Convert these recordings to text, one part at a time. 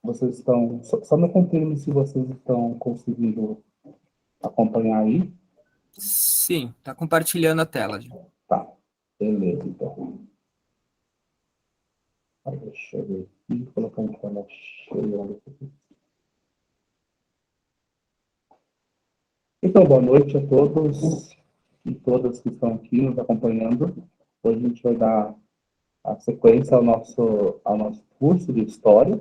Vocês estão... Só me confirme se vocês estão conseguindo acompanhar aí. Sim, está compartilhando a tela. Tá, beleza, então. Deixa eu ver aqui, colocar a tela cheia. Então, boa noite a todos e todas que estão aqui nos acompanhando. Hoje a gente vai dar a sequência ao nosso curso de História.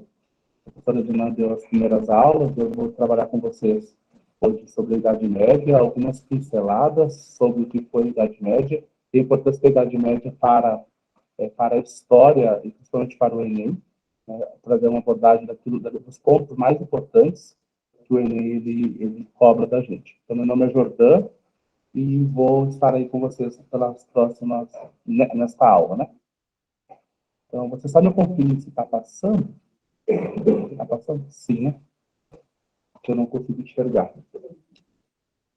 A professora Dina deu as primeiras aulas, eu vou trabalhar com vocês hoje sobre a Idade Média, algumas pinceladas sobre o que foi a Idade Média, e a importância da Idade Média para a história, e principalmente para o Enem, né, trazer uma abordagem dos pontos mais importantes que o Enem ele cobra da gente. Então, meu nome é Jordan, e vou estar aí com vocês pelas próximas, nesta aula, né? Então, você só me confirma se está passando? Está passando? Sim, né? Que eu não consigo enxergar.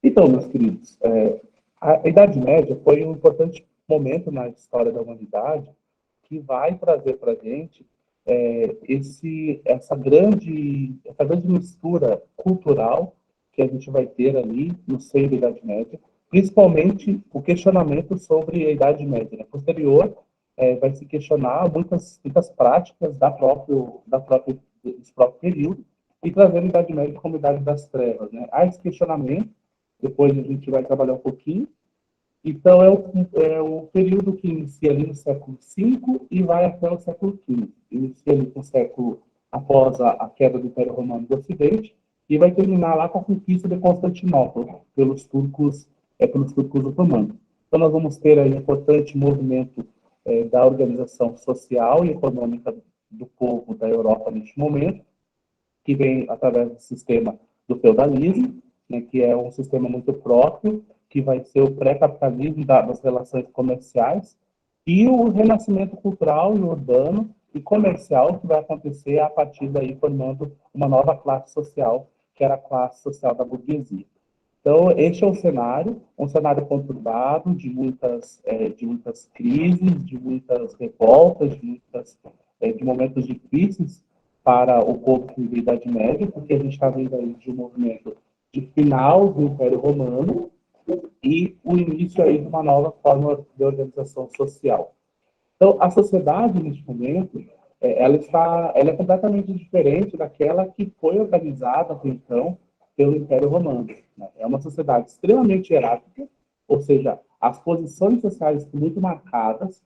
Então, meus queridos, a Idade Média foi um importante momento na história da humanidade que vai trazer para a gente essa grande mistura cultural que a gente vai ter ali no seio da Idade Média, principalmente o questionamento sobre a Idade Média. Né? Posterior, vai se questionar muitas práticas desse próprio período e trazendo a Idade Média como Idade das Trevas. Né? Há esse questionamento, depois a gente vai trabalhar um pouquinho. Então, é o período que inicia ali no século V e vai até o século XV. Inicia ali com o século após a queda do Império Romano do Ocidente e vai terminar lá com a conquista de Constantinopla pelos turcos otomanos. Então, nós vamos ter aí um importante movimento da organização social e econômica do povo da Europa neste momento, que vem através do sistema do feudalismo, né, que é um sistema muito próprio, que vai ser o pré-capitalismo das relações comerciais, e o renascimento cultural e urbano e comercial que vai acontecer a partir daí, formando uma nova classe social, que era a classe social da burguesia. Então, este é um cenário conturbado, de muitas crises, de muitas revoltas, de momentos difíceis para o povo que vive a Idade Média, porque a gente está vendo aí de um movimento de final do Império Romano e o início aí de uma nova forma de organização social. Então, a sociedade, neste momento, ela é completamente diferente daquela que foi organizada até então pelo Império Romano. Né? É uma sociedade extremamente hierárquica, ou seja, as posições sociais estão muito marcadas,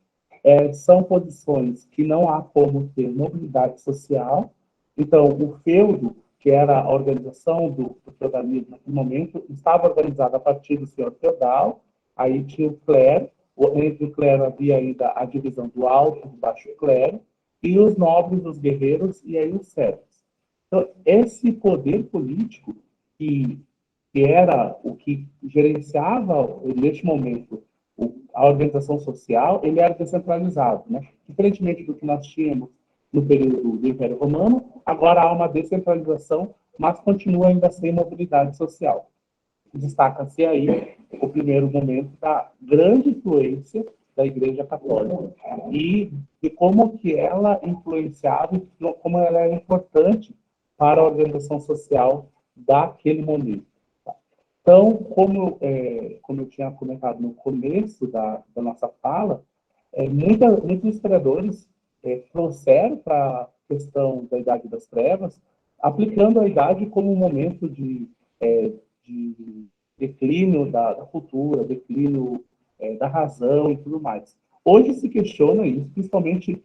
são posições que não há como ter mobilidade social. Então, o feudo, que era a organização do feudalismo naquele momento, estava organizado a partir do senhor feudal, aí tinha o clero, entre o clero havia ainda a divisão do alto e do baixo clero, e os nobres, os guerreiros, e aí os servos. Então, esse poder político, que era o que gerenciava, neste momento, a organização social, ele era descentralizado. Né? Diferentemente do que nós tínhamos no período do Império Romano, agora há uma descentralização, mas continua ainda sem mobilidade social. Destaca-se aí o primeiro momento da grande influência da Igreja Católica e de como que ela influenciava e como ela era importante para a organização social daquele momento. Então, como eu tinha comentado no começo da nossa fala, muitos historiadores trouxeram para a questão da Idade das Trevas, aplicando a Idade como um momento de declínio da cultura, declínio da razão e tudo mais. Hoje se questiona isso, principalmente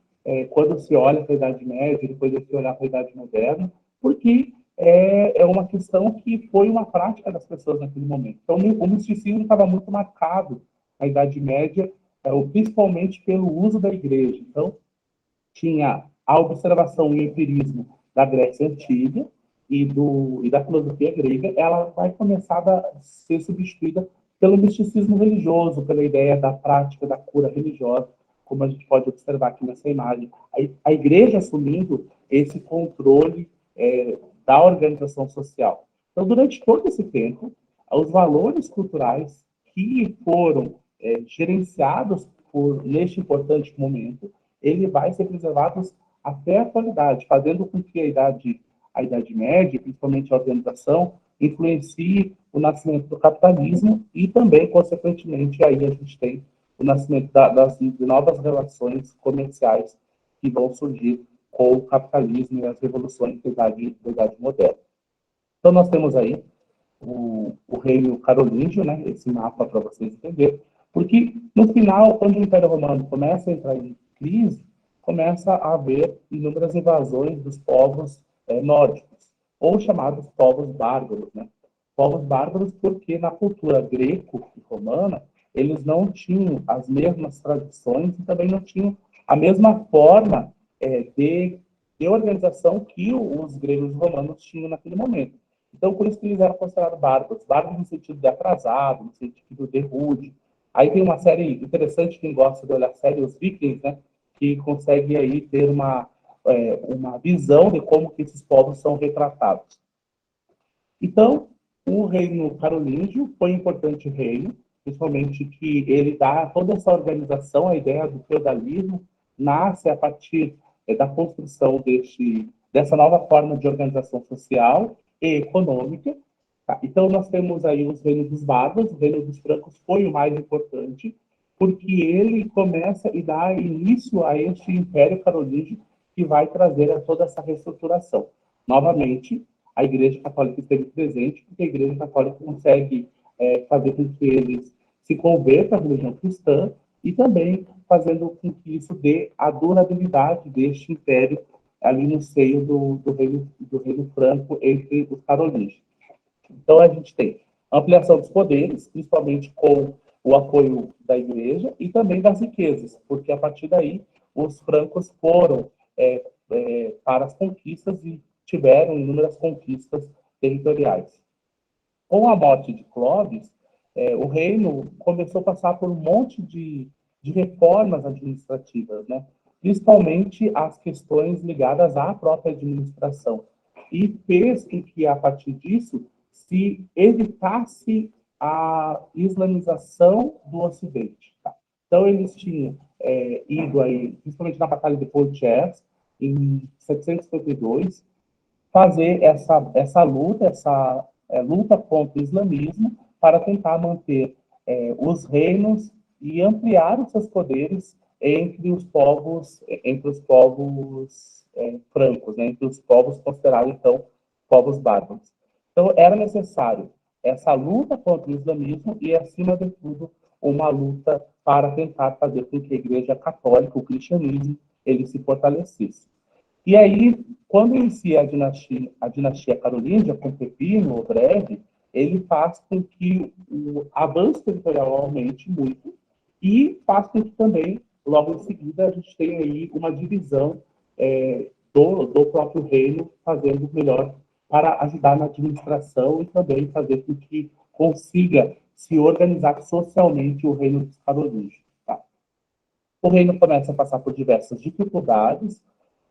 quando se olha para a Idade Média, depois de se olhar para a Idade Moderna, porque é uma questão que foi uma prática das pessoas naquele momento. Então, o misticismo estava muito marcado na Idade Média, principalmente pelo uso da igreja. Então, tinha a observação e o empirismo da Grécia Antiga e da filosofia grega, ela vai começar a ser substituída pelo misticismo religioso, pela ideia da prática da cura religiosa, como a gente pode observar aqui nessa imagem. A igreja assumindo esse controle da organização social. Então, durante todo esse tempo, os valores culturais que foram gerenciados neste importante momento, ele vai ser preservado até a atualidade, fazendo com que a Idade a Idade Média, principalmente a organização, influencie o nascimento do capitalismo e também, consequentemente, aí a gente tem o nascimento de novas relações comerciais que vão surgir com o capitalismo e as revoluções da idade moderna. Então, nós temos aí o reino carolíngio, né, esse mapa para vocês entenderem, porque, no final, quando o Império Romano começa a entrar em crise, começa a haver inúmeras invasões dos povos nórdicos, ou chamados povos bárbaros, né? Povos bárbaros porque, na cultura greco e romana, eles não tinham as mesmas tradições e também não tinham a mesma forma de organização que os gregos e romanos tinham naquele momento. Então, por isso que eles eram considerados bárbaros. Bárbaros no sentido de atrasado, no sentido de rude. Aí tem uma série interessante, quem gosta de olhar a série, os Vikings, né? Que consegue aí ter uma visão de como que esses povos são retratados. Então, o reino carolíngio foi um importante reino, principalmente que ele dá toda essa organização, a ideia do feudalismo nasce a partir da construção dessa nova forma de organização social e econômica. Tá? Então, nós temos aí os reinos dos bárbaros, o reino dos francos foi o mais importante, porque ele começa e dá início a este império carolíngio que vai trazer toda essa reestruturação. Novamente, a Igreja Católica esteve presente, porque a Igreja Católica consegue fazer com que eles se convertam à religião cristã e também fazendo com que isso dê a durabilidade deste império ali no seio do reino franco entre os carolíngios. Então, a gente tem ampliação dos poderes, principalmente com o apoio da Igreja e também das riquezas, porque a partir daí os francos foram para as conquistas e tiveram inúmeras conquistas territoriais. Com a morte de Clovis, o reino começou a passar por um monte de reformas administrativas, né? Principalmente as questões ligadas à própria administração. E fez com que, a partir disso, se evitasse a islamização do Ocidente. Tá? Então, eles tinham ido aí, principalmente na Batalha de Poitiers, em 752, fazer essa luta contra o islamismo para tentar manter os reinos e ampliar os seus poderes entre os povos francos, né, entre os povos considerados, então, povos bárbaros. Então, era necessário essa luta contra o islamismo e, acima de tudo, uma luta para tentar fazer com que a Igreja Católica, o cristianismo, ele se fortalecesse. E aí, quando inicia a dinastia carolíngia, com Pepino, ou Breve, ele faz com que o avanço territorial aumente muito e faz com que também, logo em seguida, a gente tenha aí uma divisão do próprio reino, fazendo melhor para ajudar na administração e também fazer com que consiga se organizar socialmente o reino dos carolíngios. Tá? O reino começa a passar por diversas dificuldades,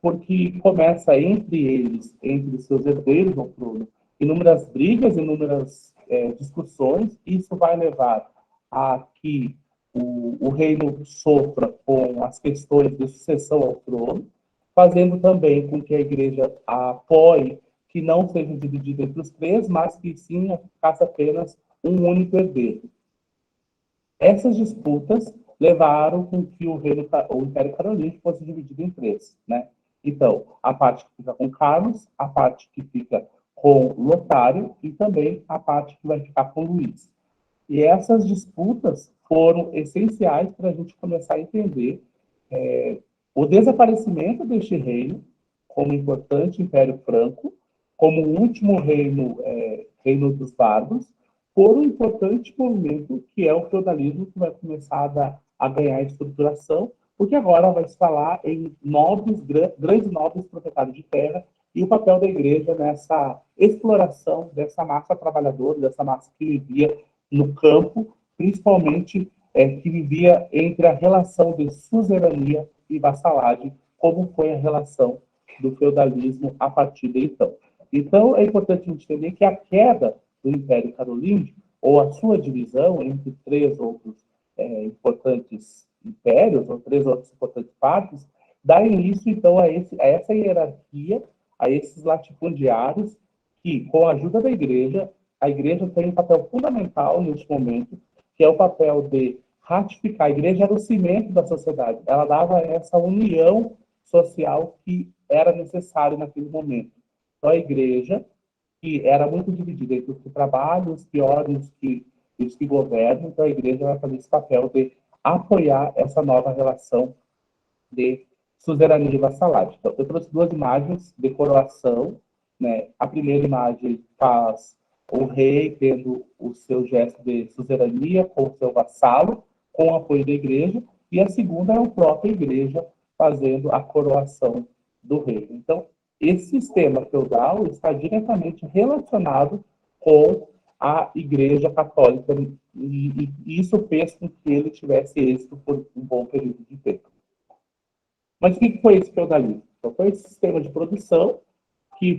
porque começa entre eles, entre os seus herdeiros ao trono, inúmeras brigas, inúmeras discussões. Isso vai levar a que o reino sofra com as questões de sucessão ao trono, fazendo também com que a igreja apoie que não seja dividida entre os três, mas que sim ficasse apenas um único herdeiro. Essas disputas levaram com que o Império Carolíngio fosse dividido em três, né? Então, a parte que fica com Carlos, a parte que fica com Lotário e também a parte que vai ficar com Luís. E essas disputas foram essenciais para a gente começar a entender o desaparecimento deste reino como importante Império Franco, como o último reino dos bárbaros, por um importante movimento que é o feudalismo, que vai começar a ganhar estruturação, porque agora vai se falar em grandes nobres proprietários de terra e o papel da igreja nessa exploração dessa massa trabalhadora, dessa massa que vivia no campo, principalmente que vivia entre a relação de suzerania e vassalagem, como foi a relação do feudalismo a partir de então. Então, é importante a gente entender que a queda do Império Carolíngio, ou a sua divisão entre três outros importantes impérios, ou três outras importantes partes, dá início, então, a essa hierarquia, a esses latifundiários que, com a ajuda da igreja, a igreja tem um papel fundamental neste momento, que é o papel de ratificar. A igreja era o cimento da sociedade, ela dava essa união social que era necessário naquele momento. Então, a igreja, que era muito dividida entre os que trabalham, os piores, os que governam, então a igreja vai fazer esse papel de apoiar essa nova relação de suzerania e vassalagem. Então, eu trouxe duas imagens de coroação, né? A primeira imagem faz o rei tendo o seu gesto de suzerania com o seu vassalo, com o apoio da igreja, e a segunda é a própria igreja fazendo a coroação do rei. Então, esse sistema feudal está diretamente relacionado com a Igreja Católica, e isso fez com que ele tivesse êxito por um bom período de tempo. Mas o que foi esse feudalismo? Então, foi esse sistema de produção que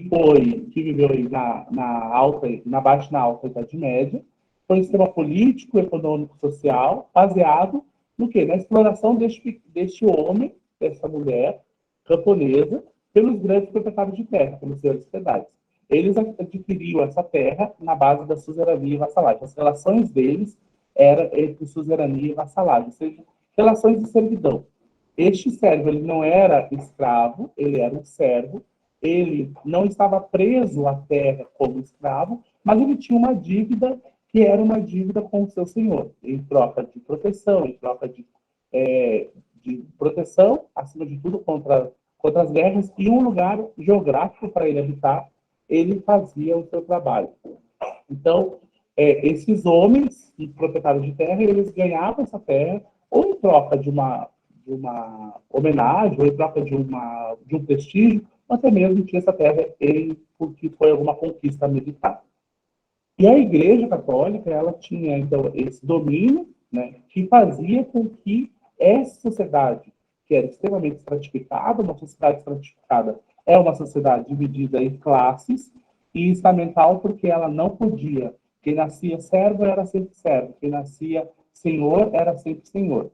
viveu aí na baixa e na alta Idade Média. Foi um sistema político, econômico, social, baseado no quê? Na exploração deste homem, dessa mulher camponesa, pelos grandes proprietários de terra, pelos senhores feudais. Eles adquiriam essa terra na base da suzerania e vassalagem. As relações deles eram entre suzerania e vassalagem, ou seja, relações de servidão. Este servo, ele não era escravo, ele era um servo, ele não estava preso à terra como escravo, mas ele tinha uma dívida que era uma dívida com o seu senhor, em troca de proteção, em troca de proteção, acima de tudo, contra as guerras, e um lugar geográfico para ele habitar, ele fazia o seu trabalho. Então, esses homens, proprietários de terra, eles ganhavam essa terra, ou em troca de uma homenagem, ou em troca de um prestígio, ou até mesmo tinha essa terra porque foi alguma conquista militar. E a Igreja Católica, ela tinha, então, esse domínio, né, que fazia com que essa sociedade, que era extremamente estratificada, uma sociedade estratificada é uma sociedade dividida em classes, e estamental porque ela não podia. Quem nascia servo era sempre servo, quem nascia senhor era sempre senhor.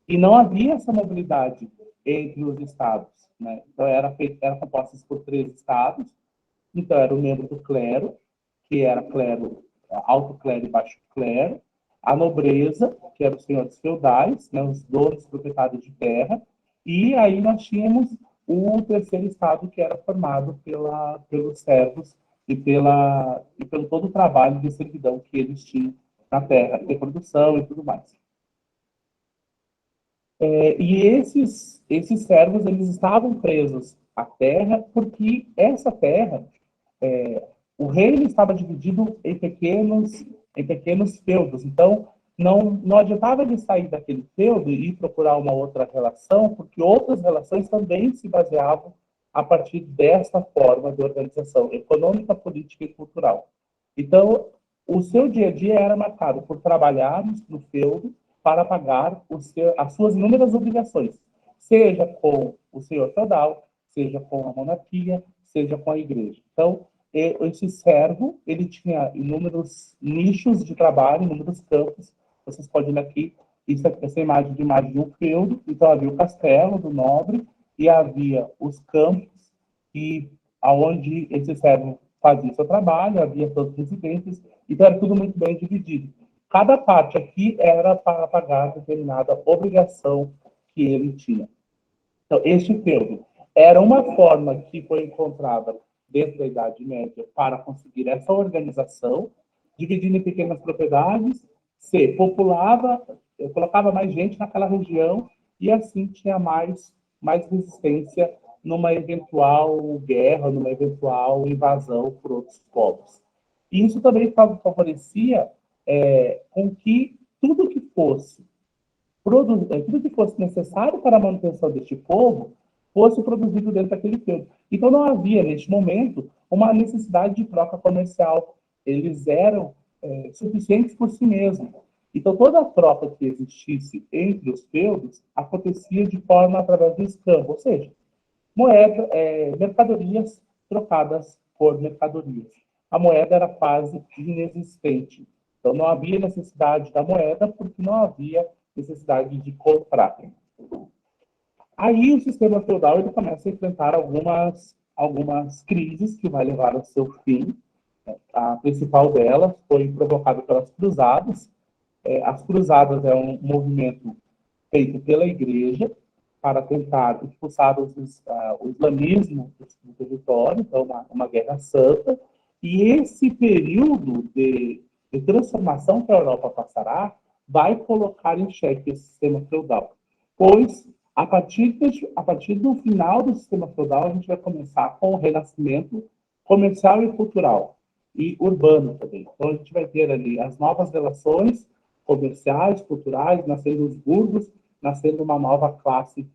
E não havia essa mobilidade entre os estados, né? Então, era composta por 3 estados. Então, era o membro do clero, que era clero, alto clero e baixo clero, a nobreza, que eram os senhores feudais, né, os donos proprietários de terra, e aí nós tínhamos o terceiro estado, que era formado pelos servos e pelo todo o trabalho de servidão que eles tinham na terra, de produção e tudo mais. E esses servos, eles estavam presos à terra porque essa terra, o reino estava dividido em pequenos feudos. Então, não adiantava ele sair daquele feudo e ir procurar uma outra relação, porque outras relações também se baseavam a partir dessa forma de organização econômica, política e cultural. Então, o seu dia a dia era marcado por trabalhar no feudo para pagar as suas inúmeras obrigações, seja com o senhor feudal, seja com a monarquia, seja com a igreja. Então, esse servo, ele tinha inúmeros nichos de trabalho, inúmeros campos. Vocês podem ver aqui, essa imagem de um feudo. Então, havia o castelo do nobre e havia os campos, aonde esse servo fazia seu trabalho, havia todos os residentes, então era tudo muito bem dividido. Cada parte aqui era para pagar determinada obrigação que ele tinha. Então, este feudo era uma forma que foi encontrada dentro da Idade Média para conseguir essa organização, dividindo em pequenas propriedades, se populava, colocava mais gente naquela região e assim tinha mais resistência numa eventual guerra, numa eventual invasão por outros povos. E isso também favorecia com que tudo que fosse necessário para a manutenção deste povo fosse produzido dentro daquele feudo. Então, não havia, neste momento, uma necessidade de troca comercial. Eles eram suficientes por si mesmos. Então, toda a troca que existisse entre os feudos acontecia de forma através do escambo, ou seja, mercadorias trocadas por mercadorias. A moeda era quase inexistente. Então, não havia necessidade da moeda porque não havia necessidade de comprar. Aí o sistema feudal ele começa a enfrentar algumas algumas crises que vai levar ao seu fim. A principal delas foi provocada pelas cruzadas. As cruzadas é um movimento feito pela igreja para tentar expulsar o islamismo do território, então uma guerra santa. E esse período de transformação que a Europa passará vai colocar em xeque esse sistema feudal. Pois, a partir do final do sistema feudal, a gente vai começar com o renascimento comercial e cultural, e urbano também. Então, a gente vai ter ali as novas relações comerciais, culturais, nascendo os burgos, nascendo uma nova classe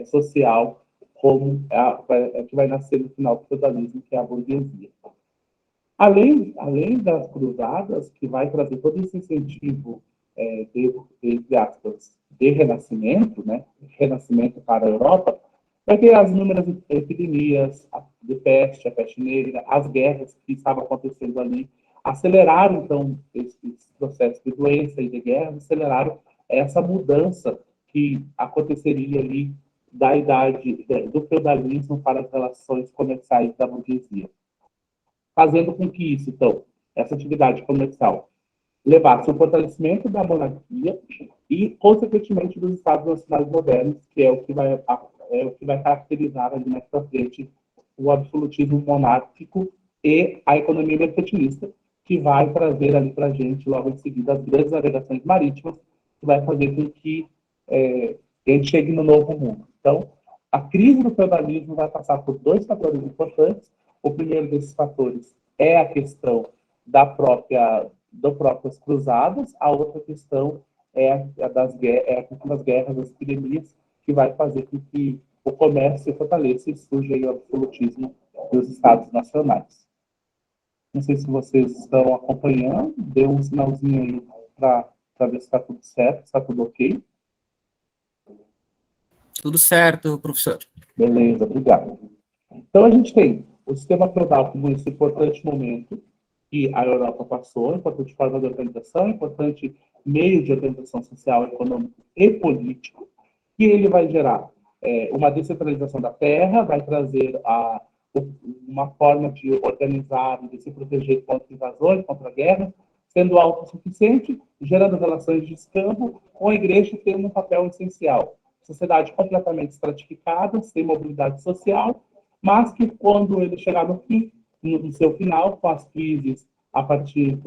social, como que vai nascer no final do feudalismo, que é a burguesia. Além das cruzadas, que vai trazer todo esse incentivo entre aspas, de renascimento, né? Renascimento para a Europa, vai ter as inúmeras epidemias de peste, a peste negra, as guerras que estavam acontecendo ali, aceleraram, então, esses processos de doença e de guerra, aceleraram essa mudança que aconteceria ali da idade do feudalismo para as relações comerciais da burguesia. Fazendo com que isso, então, essa atividade comercial levasse ao fortalecimento da monarquia e, consequentemente, dos Estados nacionais modernos, que é o que vai caracterizar ali mais para frente o absolutismo monárquico e a economia mercantilista, que vai trazer ali para a gente, logo em seguida, as grandes navegações marítimas, que vai fazer com que a gente chegue no novo mundo. Então, a crise do feudalismo vai passar por dois fatores importantes. O primeiro desses fatores é a questão das próprias cruzadas, a outra questão é a questão das guerras, das epidemias, que vai fazer com que o comércio se fortaleça e surja aí o absolutismo dos Estados nacionais. Não sei se vocês estão acompanhando, dê um sinalzinho aí para ver se está tudo certo, se está tudo ok. Tudo certo, professor. Beleza, obrigado. Então, a gente tem o sistema feudal como esse importante momento que a Europa passou, importante forma de organização, importante meio de organização social, econômico e político, que ele vai gerar uma descentralização da terra, vai trazer uma forma de organizar e de se proteger contra invasões, contra guerras, sendo autossuficiente, gerando relações de escambo, com a igreja tendo um papel essencial. Sociedade completamente estratificada, sem mobilidade social, mas que quando ele chegar no seu final, com as crises a partir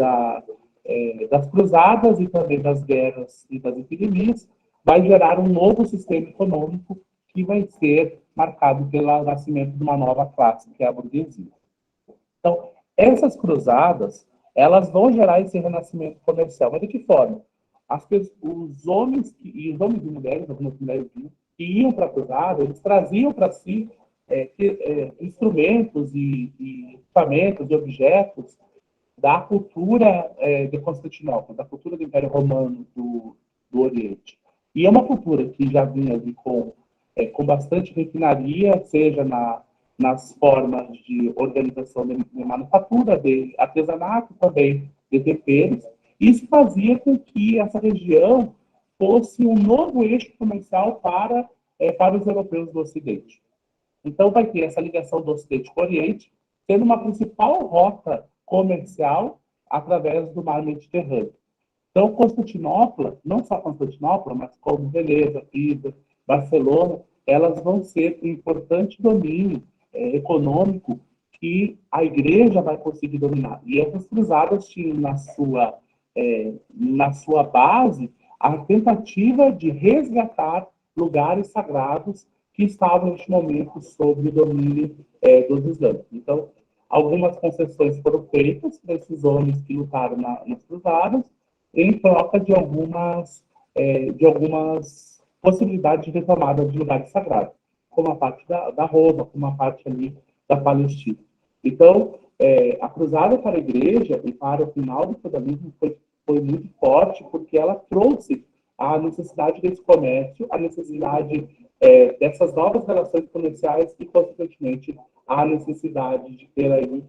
das cruzadas e também das guerras e das epidemias, vai gerar um novo sistema econômico que vai ser marcado pelo nascimento de uma nova classe, que é a burguesia. Então, essas cruzadas, elas vão gerar esse renascimento comercial. Mas de que forma? Os homens e mulheres, algumas mulheres que iam para a cruzada, eles traziam para si instrumentos e equipamentos e objetos da cultura de Constantinopla, da cultura do Império Romano do Oriente. E é uma cultura que já vinha ali com bastante refinaria, seja nas formas de organização de manufatura, de artesanato, também de temperos. Isso fazia com que essa região fosse um novo eixo comercial para os europeus do Ocidente. Então, vai ter essa ligação do Ocidente com o Oriente, sendo uma principal rota comercial através do mar Mediterrâneo. Então, Constantinopla, não só Constantinopla, mas como Veneza, Pisa, Barcelona, elas vão ser um importante domínio econômico que a igreja vai conseguir dominar. E essas cruzadas tinham na sua base a tentativa de resgatar lugares sagrados que estavam, neste momento, sob o domínio dos islâmicos. Então, algumas concessões foram feitas para esses homens que lutaram nas cruzadas, em troca de algumas possibilidades de retomada de lugares sagrados, como a parte da Roma, como a parte ali da Palestina. Então, a cruzada para a igreja e para o final do feudalismo foi muito forte, porque ela trouxe a necessidade desse comércio, a necessidade dessas novas relações comerciais e, consequentemente, a necessidade de ter aí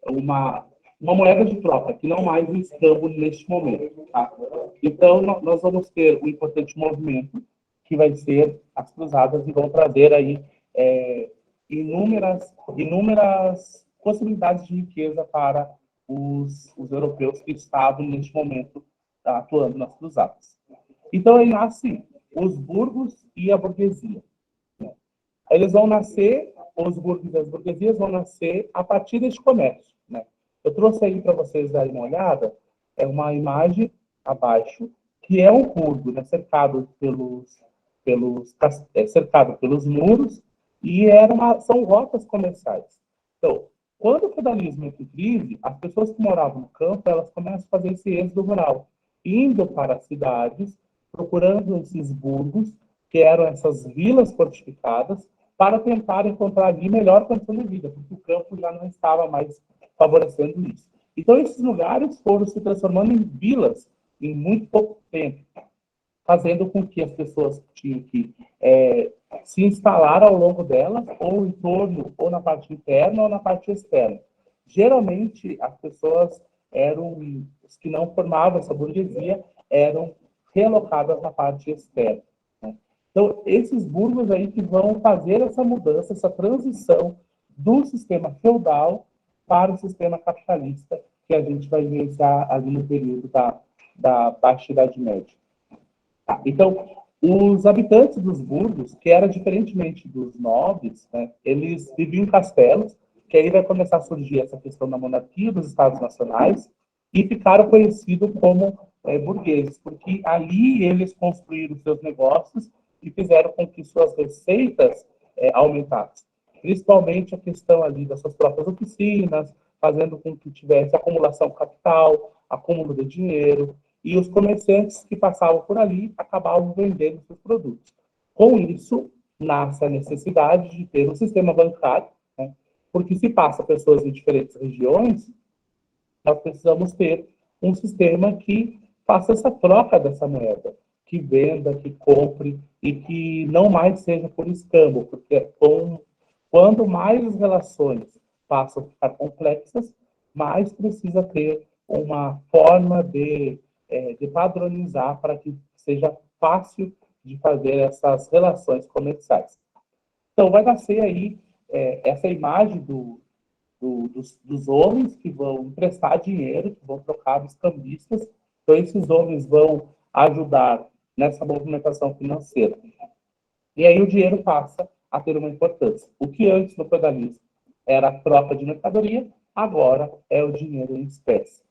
uma moeda de troca, que não mais o escambo neste momento. Tá? Então, nós vamos ter um importante movimento, que vai ser as cruzadas, e vão trazer aí inúmeras possibilidades de riqueza para os europeus que estavam, neste momento, atuando nas cruzadas. Então, aí nasce os burgos e a burguesia. Eles vão nascer, os burgos e as burguesias vão nascer a partir deste comércio. Né? Eu trouxe aí para vocês darem uma olhada, é uma imagem abaixo, que é um burgo, né, cercado pelos muros, e são rotas comerciais. Então, quando o feudalismo entra em crise, as pessoas que moravam no campo, elas começam a fazer esse êxodo rural, indo para as cidades, procurando esses burgos, que eram essas vilas fortificadas, para tentar encontrar ali melhor condição de vida, porque o campo já não estava mais favorecendo isso. Então, esses lugares foram se transformando em vilas em muito pouco tempo, fazendo com que as pessoas tinham que se instalar ao longo delas, ou em torno, ou na parte interna, ou na parte externa. Geralmente, as pessoas os que não formavam essa burguesia, eram relocadas na parte externa. Né? Então, esses burgos aí que vão fazer essa mudança, essa transição do sistema feudal para o sistema capitalista, que a gente vai vivenciar ali no período da Baixa Idade Média. Tá? Então, os habitantes dos burgos, que era diferentemente dos nobres, né, eles viviam em castelos, que aí vai começar a surgir essa questão da monarquia dos Estados Nacionais, e ficaram conhecidos como burgueses, porque ali eles construíram seus negócios e fizeram com que suas receitas aumentassem. Principalmente a questão ali das suas próprias oficinas, fazendo com que tivesse acumulação de capital, acúmulo de dinheiro, e os comerciantes que passavam por ali acabavam vendendo seus produtos. Com isso, nasce a necessidade de ter um sistema bancário, né? Porque se passa pessoas em diferentes regiões, nós precisamos ter um sistema que faça essa troca dessa moeda, que venda, que compre e que não mais seja por escambo, porque quando mais as relações passam a ficar complexas, mais precisa ter uma forma de padronizar para que seja fácil de fazer essas relações comerciais. Então, vai nascer aí essa imagem dos homens que vão emprestar dinheiro, que vão trocar dos cambistas. Então, esses homens vão ajudar nessa movimentação financeira. E aí o dinheiro passa a ter uma importância. O que antes no feudalismo era a troca de mercadoria, agora é o dinheiro em espécie.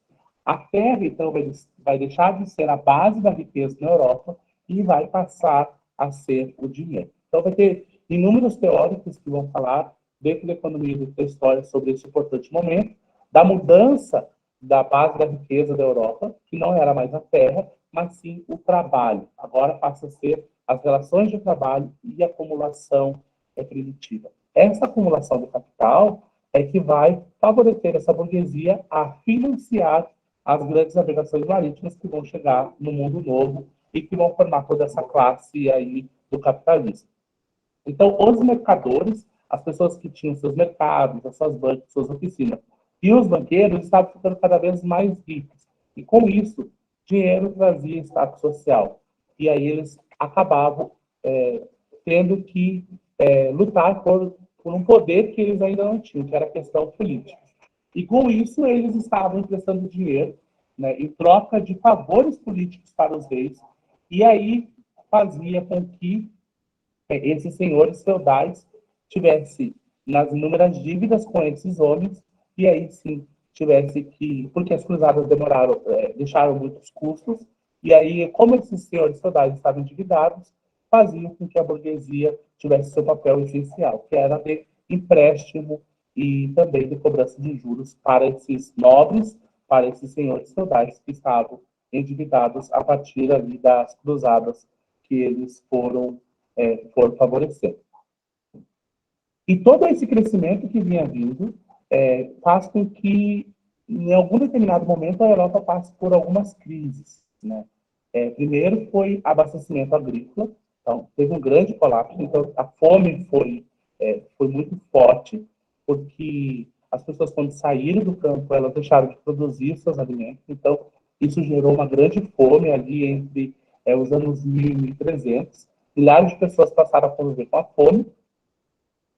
A terra, então, vai deixar de ser a base da riqueza na Europa e vai passar a ser o dinheiro. Então, vai ter inúmeros teóricos que vão falar, dentro da economia e da história, sobre esse importante momento, da mudança da base da riqueza da Europa, que não era mais a terra, mas sim o trabalho. Agora passa a ser as relações de trabalho e acumulação primitiva. Essa acumulação do capital é que vai favorecer essa burguesia a financiar as grandes navegações marítimas que vão chegar no mundo novo e que vão formar toda essa classe aí do capitalismo. Então, os mercadores, as pessoas que tinham seus mercados, as suas bancas, suas oficinas, e os banqueiros estavam ficando cada vez mais ricos. E com isso, dinheiro trazia status social. E aí eles acabavam tendo que lutar por um poder que eles ainda não tinham, que era a questão política. E com isso, eles estavam emprestando dinheiro, né, em troca de favores políticos para os reis, e aí fazia com que esses senhores feudais tivessem nas inúmeras dívidas com esses homens, e aí sim tivesse que, porque as cruzadas deixaram muitos custos, e aí, como esses senhores feudais estavam endividados, faziam com que a burguesia tivesse seu papel essencial, que era de empréstimo e também de cobrança de juros para esses nobres, para esses senhores feudais que estavam endividados a partir ali das cruzadas que eles foram favorecendo. E todo esse crescimento que vinha vindo faz com que, em algum determinado momento, a Europa passe por algumas crises. Né? Primeiro foi abastecimento agrícola, então teve um grande colapso, então a fome foi muito forte, porque as pessoas, quando saíram do campo, elas deixaram de produzir seus alimentos, então isso gerou uma grande fome ali entre os anos 1000 e 1300. Milhares de pessoas passaram a conviver com a fome,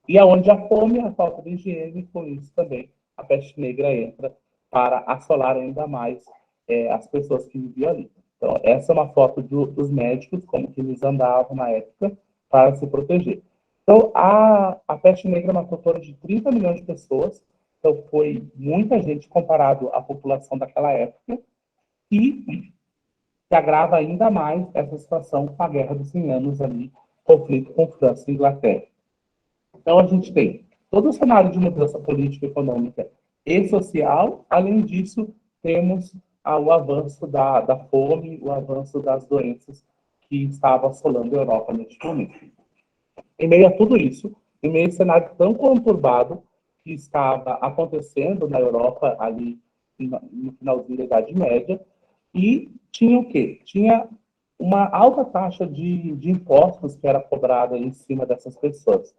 E aonde a fome, a falta de higiene, com isso também a peste negra entra para assolar ainda mais as pessoas que viviam ali. Então, essa é uma foto dos médicos, como que eles andavam na época para se proteger. Então, a peste negra matou torno de 30 milhões de pessoas, então foi muita gente comparado à população daquela época, e que agrava ainda mais essa situação com a Guerra dos 100 Anos ali, conflito com França e Inglaterra. Então, a gente tem todo o cenário de mudança política, econômica e social. Além disso, temos o avanço da fome, o avanço das doenças que estavam assolando a Europa neste momento. Em meio a tudo isso, em meio a esse cenário tão conturbado que estava acontecendo na Europa ali no finalzinho da Idade Média, e tinha o quê? Tinha uma alta taxa de impostos que era cobrada em cima dessas pessoas,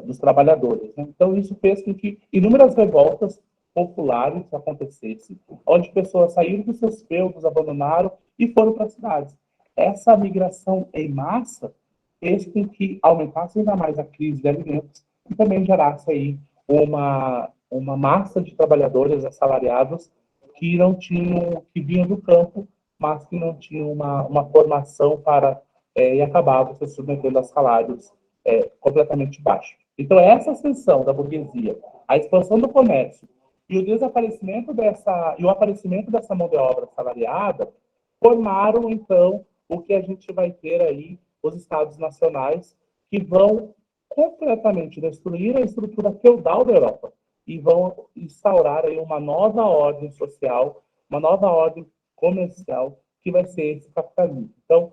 dos trabalhadores. Né? Então, isso fez com que inúmeras revoltas populares acontecessem, onde pessoas saíram dos seus feudos, abandonaram e foram para as cidades. Essa migração em massa fez com que aumentasse ainda mais a crise de alimentos e também gerasse aí uma massa de trabalhadores assalariados que não tinham, que vinham do campo, mas que não tinham uma formação para e acabavam se submetendo a salários completamente baixos. Então, essa ascensão da burguesia, a expansão do comércio e o desaparecimento e o aparecimento dessa mão de obra assalariada formaram, então, o que a gente vai ter aí, os estados nacionais, que vão completamente destruir a estrutura feudal da Europa e vão instaurar aí uma nova ordem social, uma nova ordem comercial, que vai ser esse capitalismo. Então,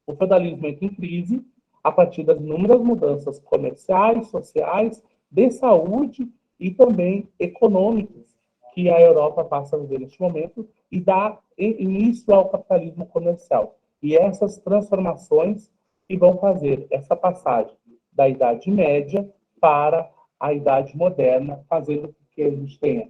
o feudalismo entra em crise a partir das inúmeras mudanças comerciais, sociais, de saúde e também econômicas que a Europa passa a viver neste momento e dá início ao capitalismo comercial. E essas transformações que vão fazer essa passagem da Idade Média para a Idade Moderna, fazendo com que a gente tenha,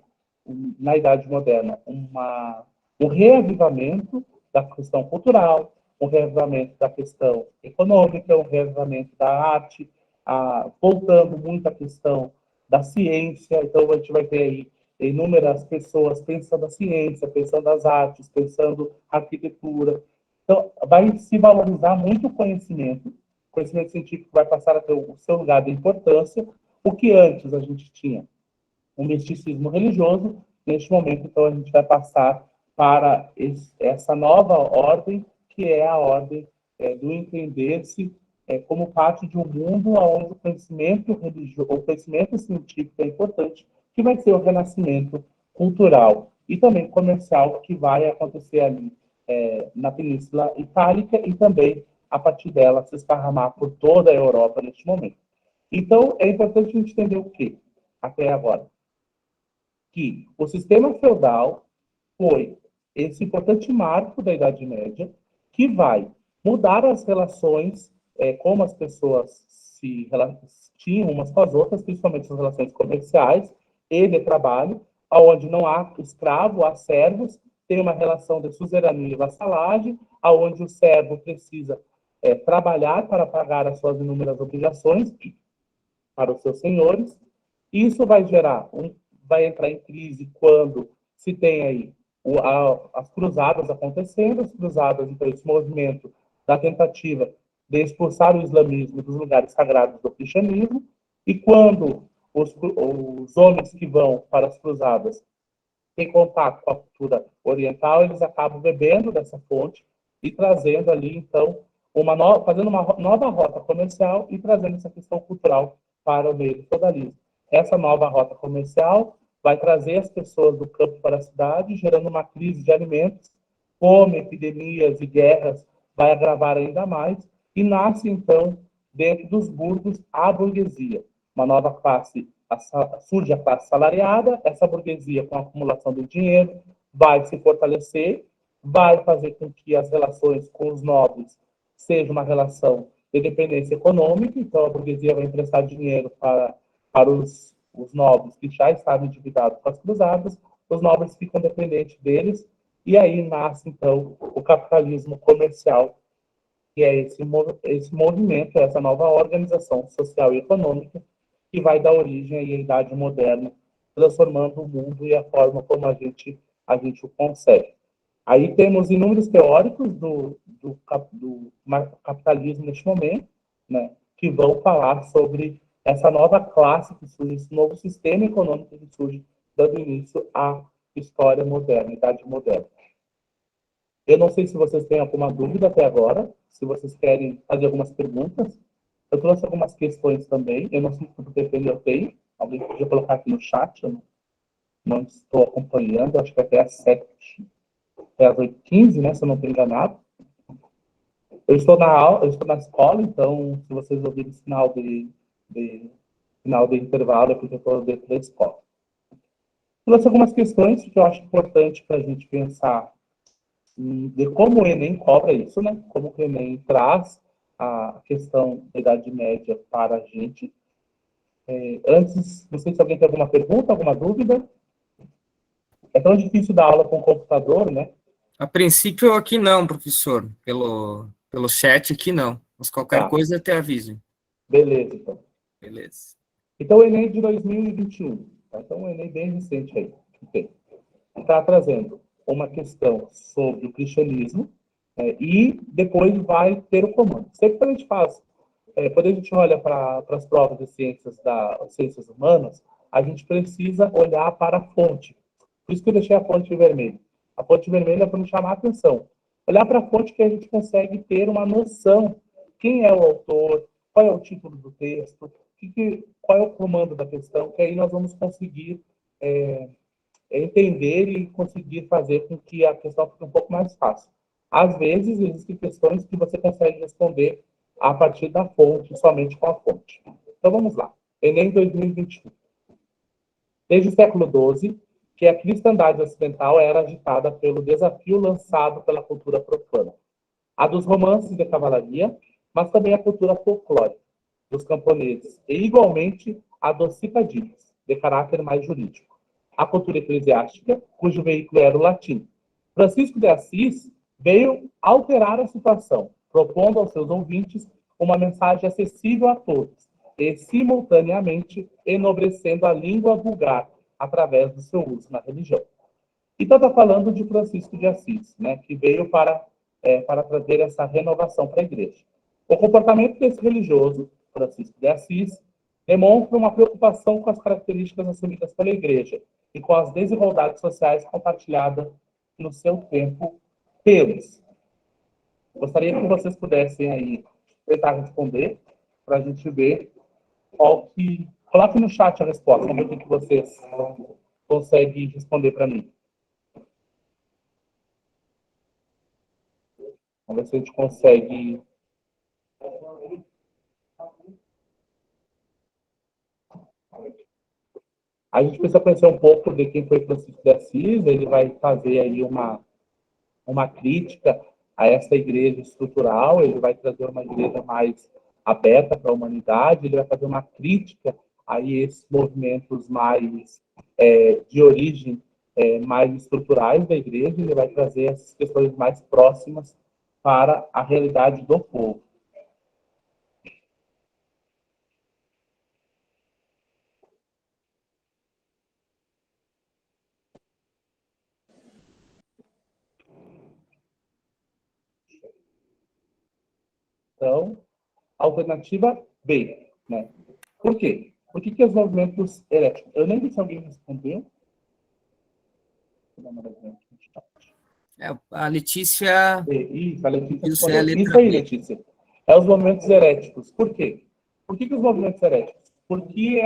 na Idade Moderna, um reavivamento da questão cultural, um reavivamento da questão econômica, um reavivamento da arte, voltando muito à questão da ciência. Então, a gente vai ter aí inúmeras pessoas pensando a ciência, pensando as artes, pensando a arquitetura. Então, vai se valorizar muito o conhecimento científico vai passar a ter o seu lugar de importância. O que antes a gente tinha um misticismo religioso, neste momento, então, a gente vai passar para essa nova ordem, que é a ordem do entender-se como parte de um mundo onde o conhecimento religioso, o conhecimento científico é importante, que vai ser o renascimento cultural e também comercial que vai acontecer ali na Península Itálica e também, a partir dela, se esparramar por toda a Europa neste momento. Então, é importante a gente entender o quê? Até agora. Que o sistema feudal foi esse importante marco da Idade Média que vai mudar as relações, como as pessoas tinham umas com as outras, principalmente as relações comerciais e de trabalho, onde não há escravo, há servos, tem uma relação de suzerania e vassalagem, onde o servo precisa trabalhar para pagar as suas inúmeras obrigações para os seus senhores. Isso vai vai entrar em crise quando se tem aí as cruzadas acontecendo, as cruzadas, então, esse movimento da tentativa de expulsar o islamismo dos lugares sagrados do cristianismo, e quando os homens que vão para as cruzadas têm contato com a cultura oriental, eles acabam bebendo dessa fonte e trazendo ali, então, fazendo uma nova rota comercial e trazendo essa questão cultural para o meio do feudalismo. Essa nova rota comercial vai trazer as pessoas do campo para a cidade, gerando uma crise de alimentos, fome, epidemias e guerras vai agravar ainda mais, e nasce, então, dentro dos burgos, a burguesia, uma nova classe, surge a classe salariada, essa burguesia, com a acumulação do dinheiro, vai se fortalecer, vai fazer com que as relações com os nobres seja uma relação de dependência econômica, então a burguesia vai emprestar dinheiro para os nobres que já estavam endividados com as cruzadas, os nobres ficam dependentes deles, e aí nasce, então, o capitalismo comercial, que é esse movimento, essa nova organização social e econômica que vai dar origem aí à Idade Moderna, transformando o mundo e a forma como a gente o concebe. Aí temos inúmeros teóricos do capitalismo neste momento, né, que vão falar sobre essa nova classe que surge, esse novo sistema econômico que surge, dando início à história moderna, Idade Moderna. Eu não sei se vocês têm alguma dúvida até agora, se vocês querem fazer algumas perguntas. Eu trouxe algumas questões também, eu não sei quanto tempo eu tenho, alguém podia colocar aqui no chat, eu não estou acompanhando, acho que até às 7h, até às 8h15, né, se eu não estou enganado. Eu estou na aula, eu estou na escola, então, se vocês ouvirem sinal de intervalo, é porque eu estou dentro da escola. Trouxe algumas questões que eu acho importante para a gente pensar de como o Enem cobra isso, né? Como o Enem traz a questão da Idade Média para a gente. Antes, não sei se alguém tem alguma pergunta, alguma dúvida. É tão difícil dar aula com computador, né? A princípio, aqui não, professor. Pelo chat aqui não. Mas qualquer Tá. coisa, até aviso. Beleza, então. Beleza. Então, o Enem de 2021. Tá? Então, o Enem bem recente aí. Está trazendo uma questão sobre o cristianismo, e depois vai ter o comando. Sempre que a gente faz, quando a gente olha para as provas de ciências humanas, a gente precisa olhar para a fonte. Por isso que eu deixei a fonte vermelha. A fonte vermelha é para nos chamar a atenção. Olhar para a fonte que a gente consegue ter uma noção. Quem é o autor, qual é o título do texto, qual é o comando da questão, que aí nós vamos conseguir entender e conseguir fazer com que a questão fique um pouco mais fácil. Às vezes, existem questões que você consegue responder a partir da fonte, somente com a fonte. Então, vamos lá. Enem 2021. Desde o século XII, que a cristandade ocidental era agitada pelo desafio lançado pela cultura profana. A dos romances de cavalaria, mas também a cultura folclórica dos camponeses, e igualmente a dos citadinos, de caráter mais jurídico. A cultura eclesiástica, cujo veículo era o latim. Francisco de Assis veio alterar a situação, propondo aos seus ouvintes uma mensagem acessível a todos, e simultaneamente enobrecendo a língua vulgar através do seu uso na religião. Então, está falando de Francisco de Assis, né, que veio para trazer essa renovação para a igreja. O comportamento desse religioso, Francisco de Assis, demonstra uma preocupação com as características assumidas pela igreja e com as desigualdades sociais compartilhadas no seu tempo pelos. Gostaria que vocês pudessem aí tentar responder, para a gente ver qual que... Coloque no chat a resposta, vamos ver o que vocês conseguem responder para mim. Vamos ver se a gente consegue... A gente precisa conhecer um pouco de quem foi Francisco de Assis, ele vai fazer aí uma crítica a essa igreja estrutural, ele vai trazer uma igreja mais aberta para a humanidade, ele vai fazer uma crítica a esses movimentos mais de origem mais estruturais da igreja, ele vai trazer essas questões mais próximas para a realidade do povo. Então, alternativa B, né? Por quê? Por que os movimentos heréticos? Eu nem vi se alguém respondeu. Vou dar uma olhadinha aqui no chat. A Letícia... Isso, a Letícia Isso é a respondeu. letra Isso aí, B. Letícia. É os movimentos heréticos. Por quê? Por que os movimentos heréticos? Porque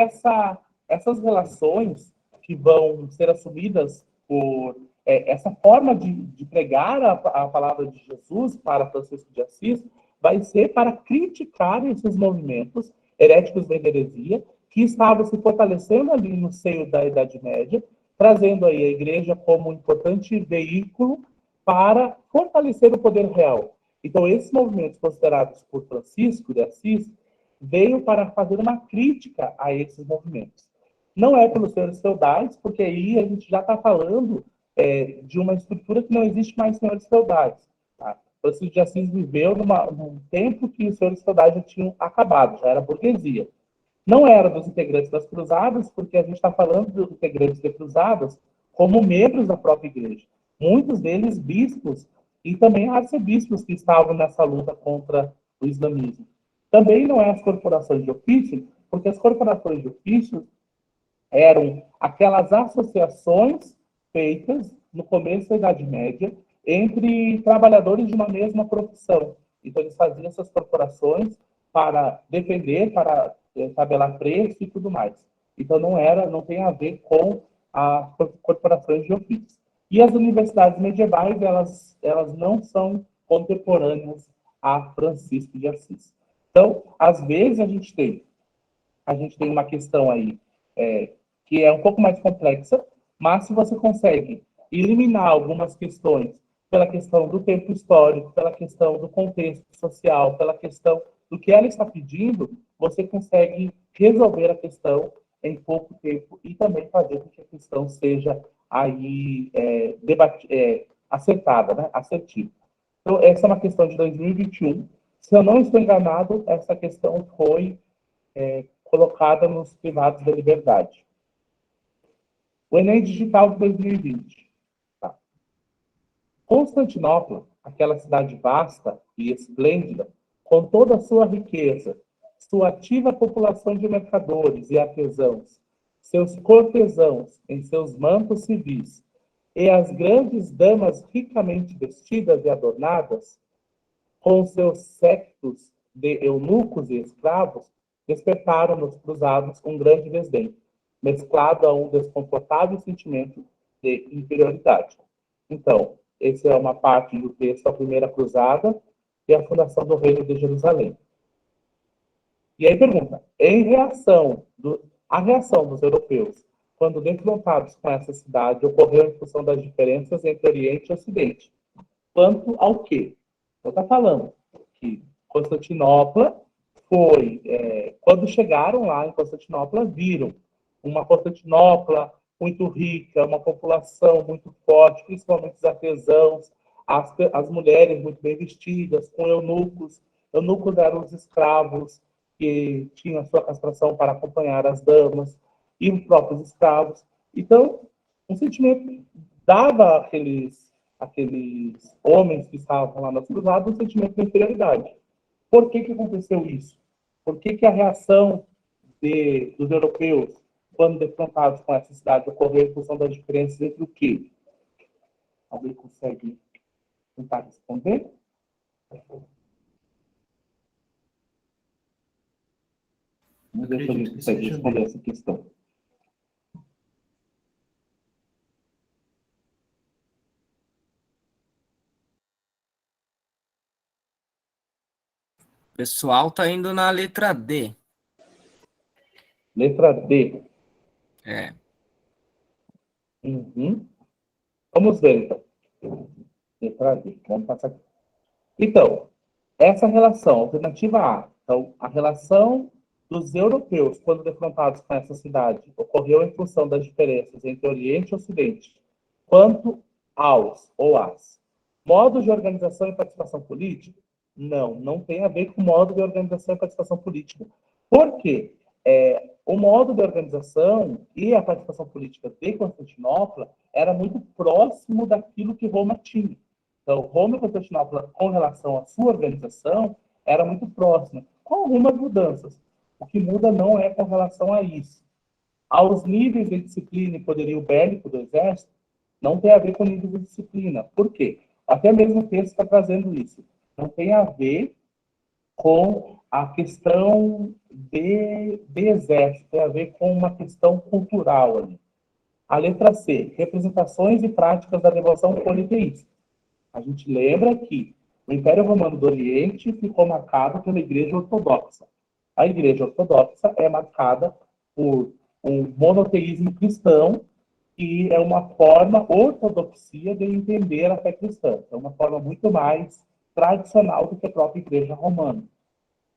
essas relações que vão ser assumidas por essa forma de pregar a palavra de Jesus para Francisco de Assis vai ser para criticar esses movimentos heréticos da heresia que estavam se fortalecendo ali no seio da Idade Média, trazendo aí a igreja como um importante veículo para fortalecer o poder real. Então, esses movimentos considerados por Francisco de Assis veio para fazer uma crítica a esses movimentos. Não é pelos senhores feudais, porque aí a gente já está falando de uma estrutura que não existe mais senhores feudais. Tá? Francisco de Assis viveu num tempo que os senhores feudais já tinham acabado, já era burguesia. Não era dos integrantes das cruzadas, porque a gente está falando dos integrantes de cruzadas como membros da própria igreja. Muitos deles bispos e também arcebispos que estavam nessa luta contra o islamismo. Também não é as corporações de ofício, porque as corporações de ofício eram aquelas associações feitas no começo da Idade Média entre trabalhadores de uma mesma profissão. Então, eles faziam essas corporações para defender, para tabelar preço e tudo mais. Então, não tem a ver com as corporações de ofícios. E as universidades medievais, elas não são contemporâneas a Francisco de Assis. Então, às vezes, a gente tem uma questão aí que é um pouco mais complexa, mas se você consegue eliminar algumas questões pela questão do tempo histórico, pela questão do contexto social, pela questão do que ela está pedindo, você consegue resolver a questão em pouco tempo e também fazer com que a questão seja aí acertada, né? Assertiva. Então, essa é uma questão de 2021. Se eu não estou enganado, essa questão foi colocada nos privados da liberdade. O Enem Digital de 2020. Tá. Constantinopla, aquela cidade vasta e esplêndida, com toda a sua riqueza, sua ativa população de mercadores e artesãos, seus cortesãos em seus mantos civis, e as grandes damas ricamente vestidas e adornadas, com seus séquitos de eunucos e escravos, despertaram nos cruzados um grande desdém, mesclado a um desconfortável sentimento de inferioridade. Então, essa é uma parte do texto, a primeira cruzada e a fundação do reino de Jerusalém. E aí pergunta, a reação dos europeus, quando defrontados com essa cidade, ocorreu em função das diferenças entre Oriente e Ocidente. Quanto ao quê? Eu estou falando que Constantinopla foi, quando chegaram lá em Constantinopla, viram uma Constantinopla muito rica, uma população muito forte, principalmente os artesãos, as mulheres muito bem vestidas, com eunucos. Eunucos eram os escravos que tinham a sua castração para acompanhar as damas e os próprios escravos. Então, um sentimento dava aqueles homens que estavam lá nas cruzadas um sentimento de inferioridade. Por que aconteceu isso? Por que a reação dos europeus, quando defrontados com essa cidade, ocorreu em função das diferenças entre o quê? Alguém consegue tentar responder? Vamos ver se alguém consegue responder essa questão. O pessoal tá indo na letra D. Letra D. Uhum. Vamos ver, então. Letra D. Vamos passar aqui. Então, essa relação, alternativa A. Então, a relação dos europeus, quando defrontados com essa cidade, ocorreu em função das diferenças entre Oriente e Ocidente, quanto aos ou às modos de organização e participação política. Não tem a ver com o modo de organização e participação política. Por quê? O modo de organização e a participação política de Constantinopla era muito próximo daquilo que Roma tinha. Então, Roma e Constantinopla, com relação à sua organização, era muito próxima, com algumas mudanças. O que muda não é com relação a isso. Aos níveis de disciplina e poderio bélico do exército, não tem a ver com níveis de disciplina. Por quê? Até mesmo o texto está trazendo isso. Não tem a ver com a questão de exército, tem a ver com uma questão cultural ali. A letra C, representações e práticas da devoção politeísta. A gente lembra que o Império Romano do Oriente ficou marcado pela Igreja Ortodoxa. A Igreja Ortodoxa é marcada por um monoteísmo cristão, que é uma forma ortodoxia de entender a fé cristã. É uma forma muito mais tradicional do que a própria Igreja Romana.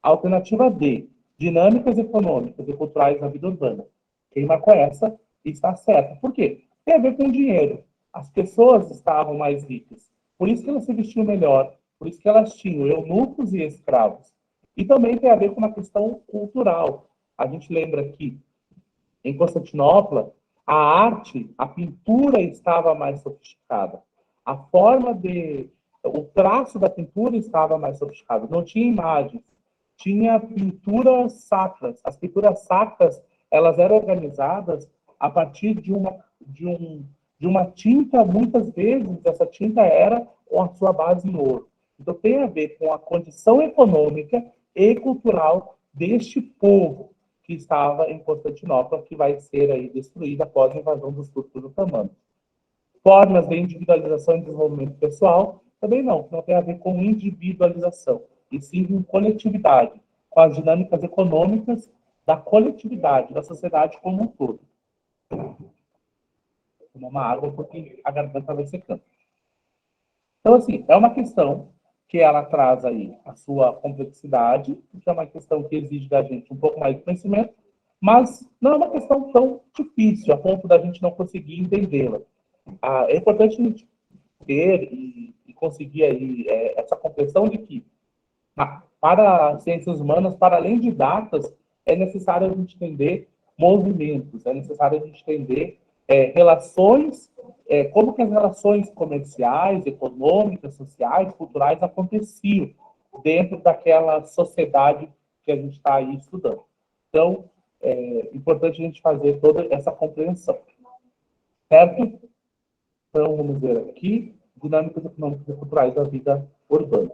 A alternativa D, dinâmicas econômicas e culturais da vida urbana. Quem marcou essa está certo. Por quê? Tem a ver com o dinheiro. As pessoas estavam mais ricas. Por isso que elas se vestiam melhor. Por isso que elas tinham eunucos e escravos. E também tem a ver com uma questão cultural. A gente lembra que em Constantinopla, a arte, a pintura estava mais sofisticada. A forma o traço da pintura estava mais sofisticado. Não tinha imagens, tinha pinturas sacras. As pinturas sacras, elas eram organizadas a partir de uma tinta, muitas vezes, essa tinta era com a sua base em ouro. Então, tem a ver com a condição econômica e cultural deste povo que estava em Constantinopla, que vai ser aí destruída após a invasão dos turcos otomanos. Formas de individualização e desenvolvimento pessoal, também não tem a ver com individualização, e sim com coletividade, com as dinâmicas econômicas da coletividade, da sociedade como um todo. Vou tomar uma água porque a garganta vai secando. Então, assim, é uma questão que ela traz aí a sua complexidade, que é uma questão que exige da gente um pouco mais de conhecimento, mas não é uma questão tão difícil, a ponto da gente não conseguir entendê-la. É importante a gente ter e conseguir aí essa compreensão de que, para as ciências humanas, para além de datas, é necessário a gente entender movimentos, é necessário a gente entender relações, como que as relações comerciais, econômicas, sociais, culturais aconteciam dentro daquela sociedade que a gente está aí estudando. Então, é importante a gente fazer toda essa compreensão. Certo? Então, vamos ver aqui, dinâmicas econômicas e culturais da vida urbana.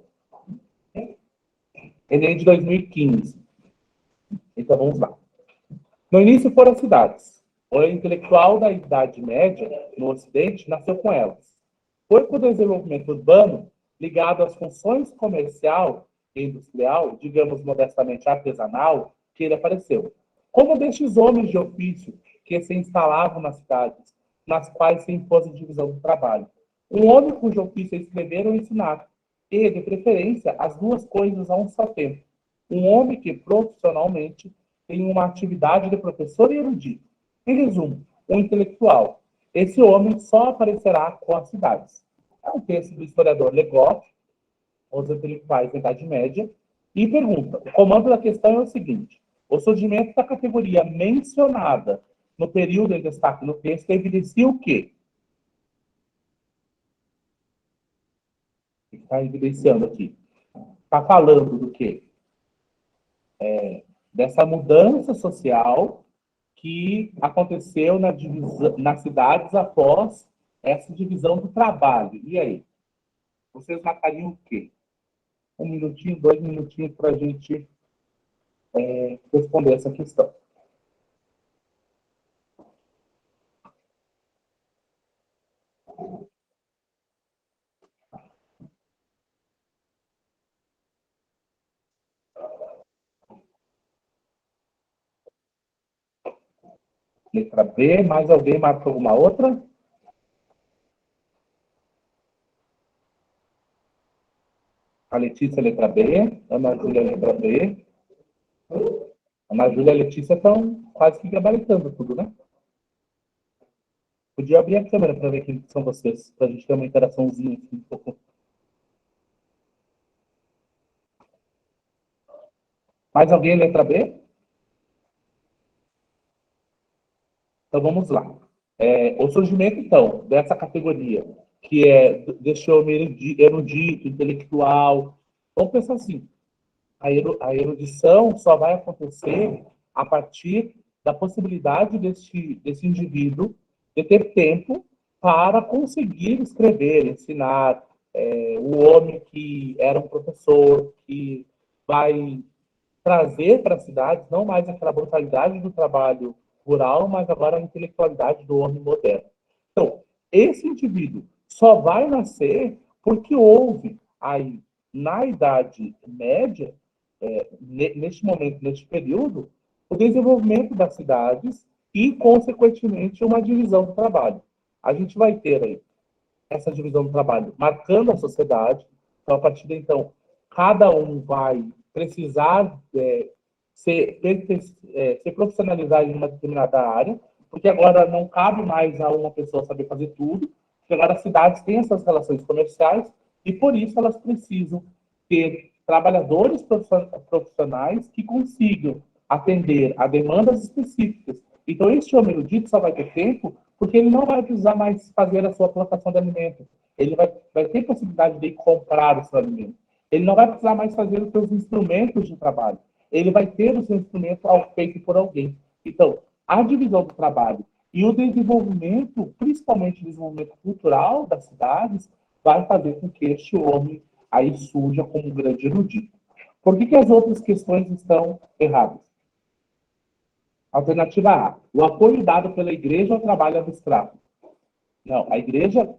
Enem de 2015. Então, vamos lá. No início foram as cidades. O intelectual da Idade Média, no Ocidente, nasceu com elas. Foi com o desenvolvimento urbano, ligado às funções comercial e industrial, digamos modestamente artesanal, que ele apareceu. Como destes homens de ofício que se instalavam nas cidades, nas quais se impôs a divisão do trabalho. Um homem cujo ofício é escrever ou ensinar, e, de preferência, as duas coisas a um só tempo. Um homem que, profissionalmente, tem uma atividade de professor e erudito. Em resumo, um intelectual. Esse homem só aparecerá com as cidades. É um texto do historiador Legoff, Os Intelectuais da Idade Média, e pergunta, o comando da questão é o seguinte: o surgimento da categoria mencionada no período em destaque no texto evidencia o quê? Está evidenciando aqui. Está falando do quê? Dessa mudança social que aconteceu nas cidades após essa divisão do trabalho. E aí? Vocês marcariam o quê? 1 minutinho, 2 minutinhos para a gente responder essa questão. Letra B, mais alguém marca alguma outra? A Letícia, letra B. Ana Júlia, letra B. Ana Júlia e a Letícia estão quase que gabaritando tudo, né? Podia abrir a câmera para ver quem são vocês, para a gente ter uma interaçãozinha aqui um pouco. Mais alguém, letra B? Então, vamos lá. O surgimento, então, dessa categoria, que é deste homem erudito, intelectual, vamos pensar assim, a erudição só vai acontecer a partir da possibilidade desse indivíduo de ter tempo para conseguir escrever, ensinar, o homem que era um professor, que vai trazer para as cidades não mais aquela brutalidade do trabalho rural, mas agora a intelectualidade do homem moderno. Então, esse indivíduo só vai nascer porque houve aí, na Idade Média, neste momento, neste período, o desenvolvimento das cidades e, consequentemente, uma divisão do trabalho. A gente vai ter aí essa divisão do trabalho marcando a sociedade. Então, a partir de então, cada um vai precisar se profissionalizar em uma determinada área, porque agora não cabe mais a uma pessoa saber fazer tudo, porque agora as cidades têm essas relações comerciais e, por isso, elas precisam ter trabalhadores profissionais que consigam atender a demandas específicas. Então, este homem erudito só vai ter tempo porque ele não vai precisar mais fazer a sua plantação de alimentos. Ele vai ter possibilidade de comprar o seu alimento. Ele não vai precisar mais fazer os seus instrumentos de trabalho. Ele vai ter o seu instrumento feito por alguém. Então, a divisão do trabalho e o desenvolvimento, principalmente o desenvolvimento cultural das cidades, vai fazer com que este homem aí surja como um grande erudito. Por que as outras questões estão erradas? Alternativa A, o apoio dado pela igreja ao trabalho abstrato. Não, a igreja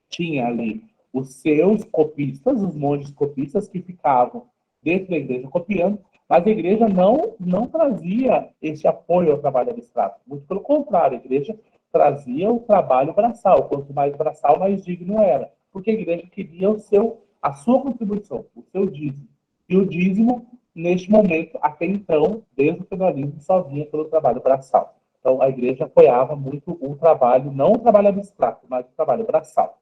tinha ali os seus copistas, os monges copistas que ficavam dentro da igreja copiando, mas a igreja não trazia esse apoio ao trabalho abstrato. Muito pelo contrário, a igreja trazia o trabalho braçal. Quanto mais braçal, mais digno era. Porque a igreja queria a sua contribuição, o seu dízimo. E o dízimo, neste momento, até então, desde o feudalismo, só vinha pelo trabalho braçal. Então, a igreja apoiava muito o trabalho, não o trabalho abstrato, mas o trabalho braçal.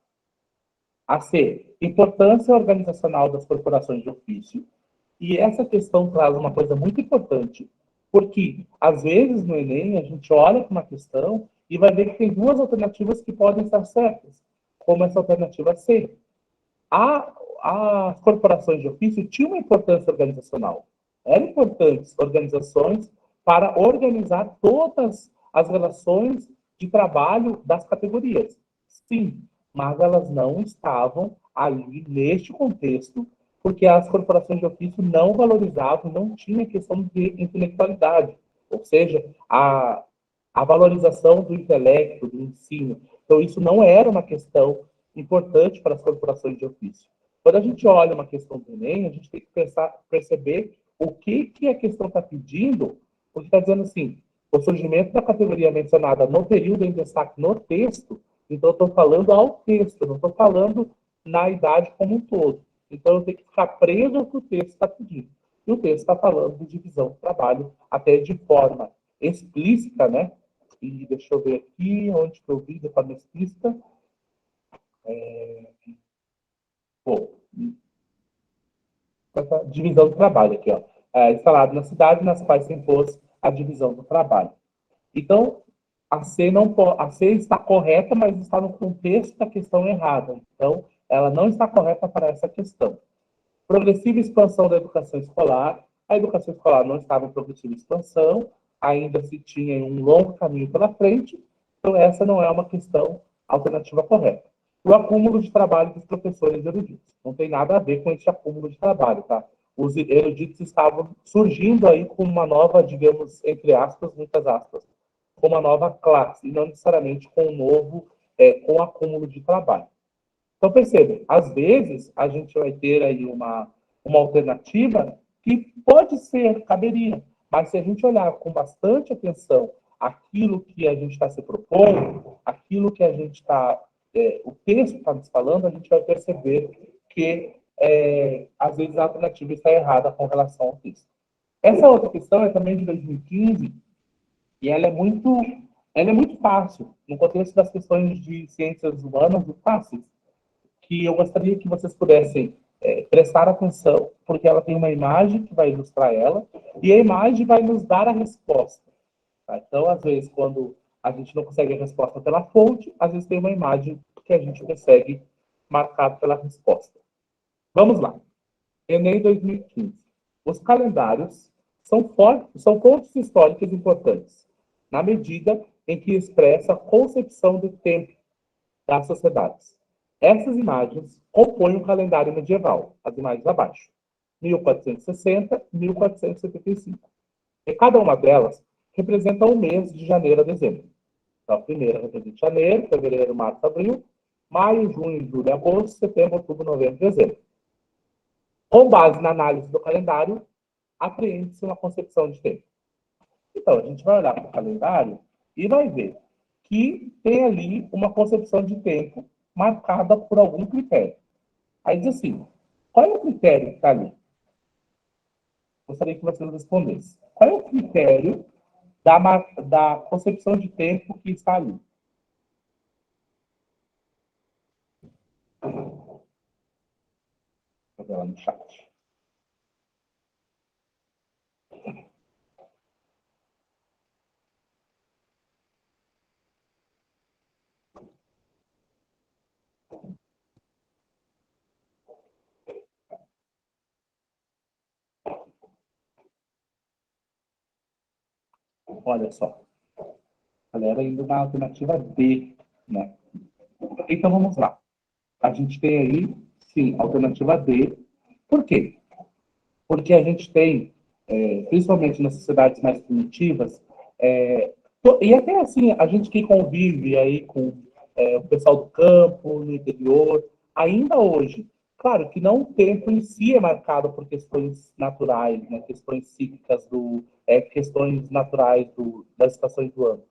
A C, importância organizacional das corporações de ofício. E essa questão traz uma coisa muito importante, porque, às vezes, no Enem, a gente olha para uma questão e vai ver que tem duas alternativas que podem estar certas, como essa alternativa C. As corporações de ofício tinham uma importância organizacional. Eram importantes organizações para organizar todas as relações de trabalho das categorias. Sim, mas elas não estavam ali neste contexto, porque as corporações de ofício não valorizavam, não tinha questão de intelectualidade, ou seja, a valorização do intelecto, do ensino. Então, isso não era uma questão importante para as corporações de ofício. Quando a gente olha uma questão do Enem, a gente tem que perceber o que a questão está pedindo, porque está dizendo assim, o surgimento da categoria mencionada no período em destaque no texto, então eu estou falando ao texto, não estou falando na idade como um todo. Então eu tenho que ficar preso ao que o texto está pedindo. E o texto está falando de divisão do trabalho, até de forma explícita, né? E deixa eu ver aqui, onde que eu vi de forma explícita. Bom, essa divisão do trabalho aqui, ó. Instalado na cidade nas quais se impôs a divisão do trabalho. Então, a C está correta, mas está no contexto da questão errada. Então, ela não está correta para essa questão. Progressiva expansão da educação escolar. A educação escolar não estava em progressiva expansão, ainda se tinha um longo caminho pela frente, então essa não é uma questão alternativa correta. O acúmulo de trabalho dos professores eruditos. Não tem nada a ver com esse acúmulo de trabalho, tá? Os eruditos estavam surgindo aí com uma nova, digamos, entre aspas, muitas aspas, com uma nova classe, e não necessariamente com um novo, com acúmulo de trabalho. Então, percebam, às vezes a gente vai ter aí uma alternativa que pode ser, caberia, mas se a gente olhar com bastante atenção aquilo que a gente está se propondo, aquilo que a gente está, o texto está nos falando, a gente vai perceber que, às vezes, a alternativa está errada com relação ao texto. Essa outra questão é também de 2015, e ela é muito fácil, no contexto das questões de ciências humanas, e fáceis, que eu gostaria que vocês pudessem prestar atenção, porque ela tem uma imagem que vai ilustrar ela, e a imagem vai nos dar a resposta. Tá? Então, às vezes, quando a gente não consegue a resposta pela fonte, às vezes tem uma imagem que a gente consegue marcar pela resposta. Vamos lá. Enem 2015. Os calendários são fontes históricas importantes, na medida em que expressa a concepção do tempo das sociedades. Essas imagens compõem o calendário medieval, as imagens abaixo, 1460 e 1475. E cada uma delas representa um mês de janeiro a dezembro. Então, a primeira representa janeiro, fevereiro, março, abril, maio, junho, julho, agosto, setembro, outubro, novembro, dezembro. Com base na análise do calendário, apreende-se uma concepção de tempo. Então, a gente vai olhar para o calendário e vai ver que tem ali uma concepção de tempo marcada por algum critério. Aí diz assim, qual é o critério que está ali? Gostaria que vocês respondessem. Qual é o critério da concepção de tempo que está ali? Vou ver lá no chat. olha só, a galera indo na alternativa D, né? Então vamos lá. A gente tem aí, sim, a alternativa D. Por quê? Porque a gente tem, principalmente nas sociedades mais primitivas, e até assim, a gente que convive aí com o pessoal do campo, no interior, ainda hoje, claro que não o tempo em si é marcado por questões naturais, né, questões cíclicas, questões naturais das estações do ano.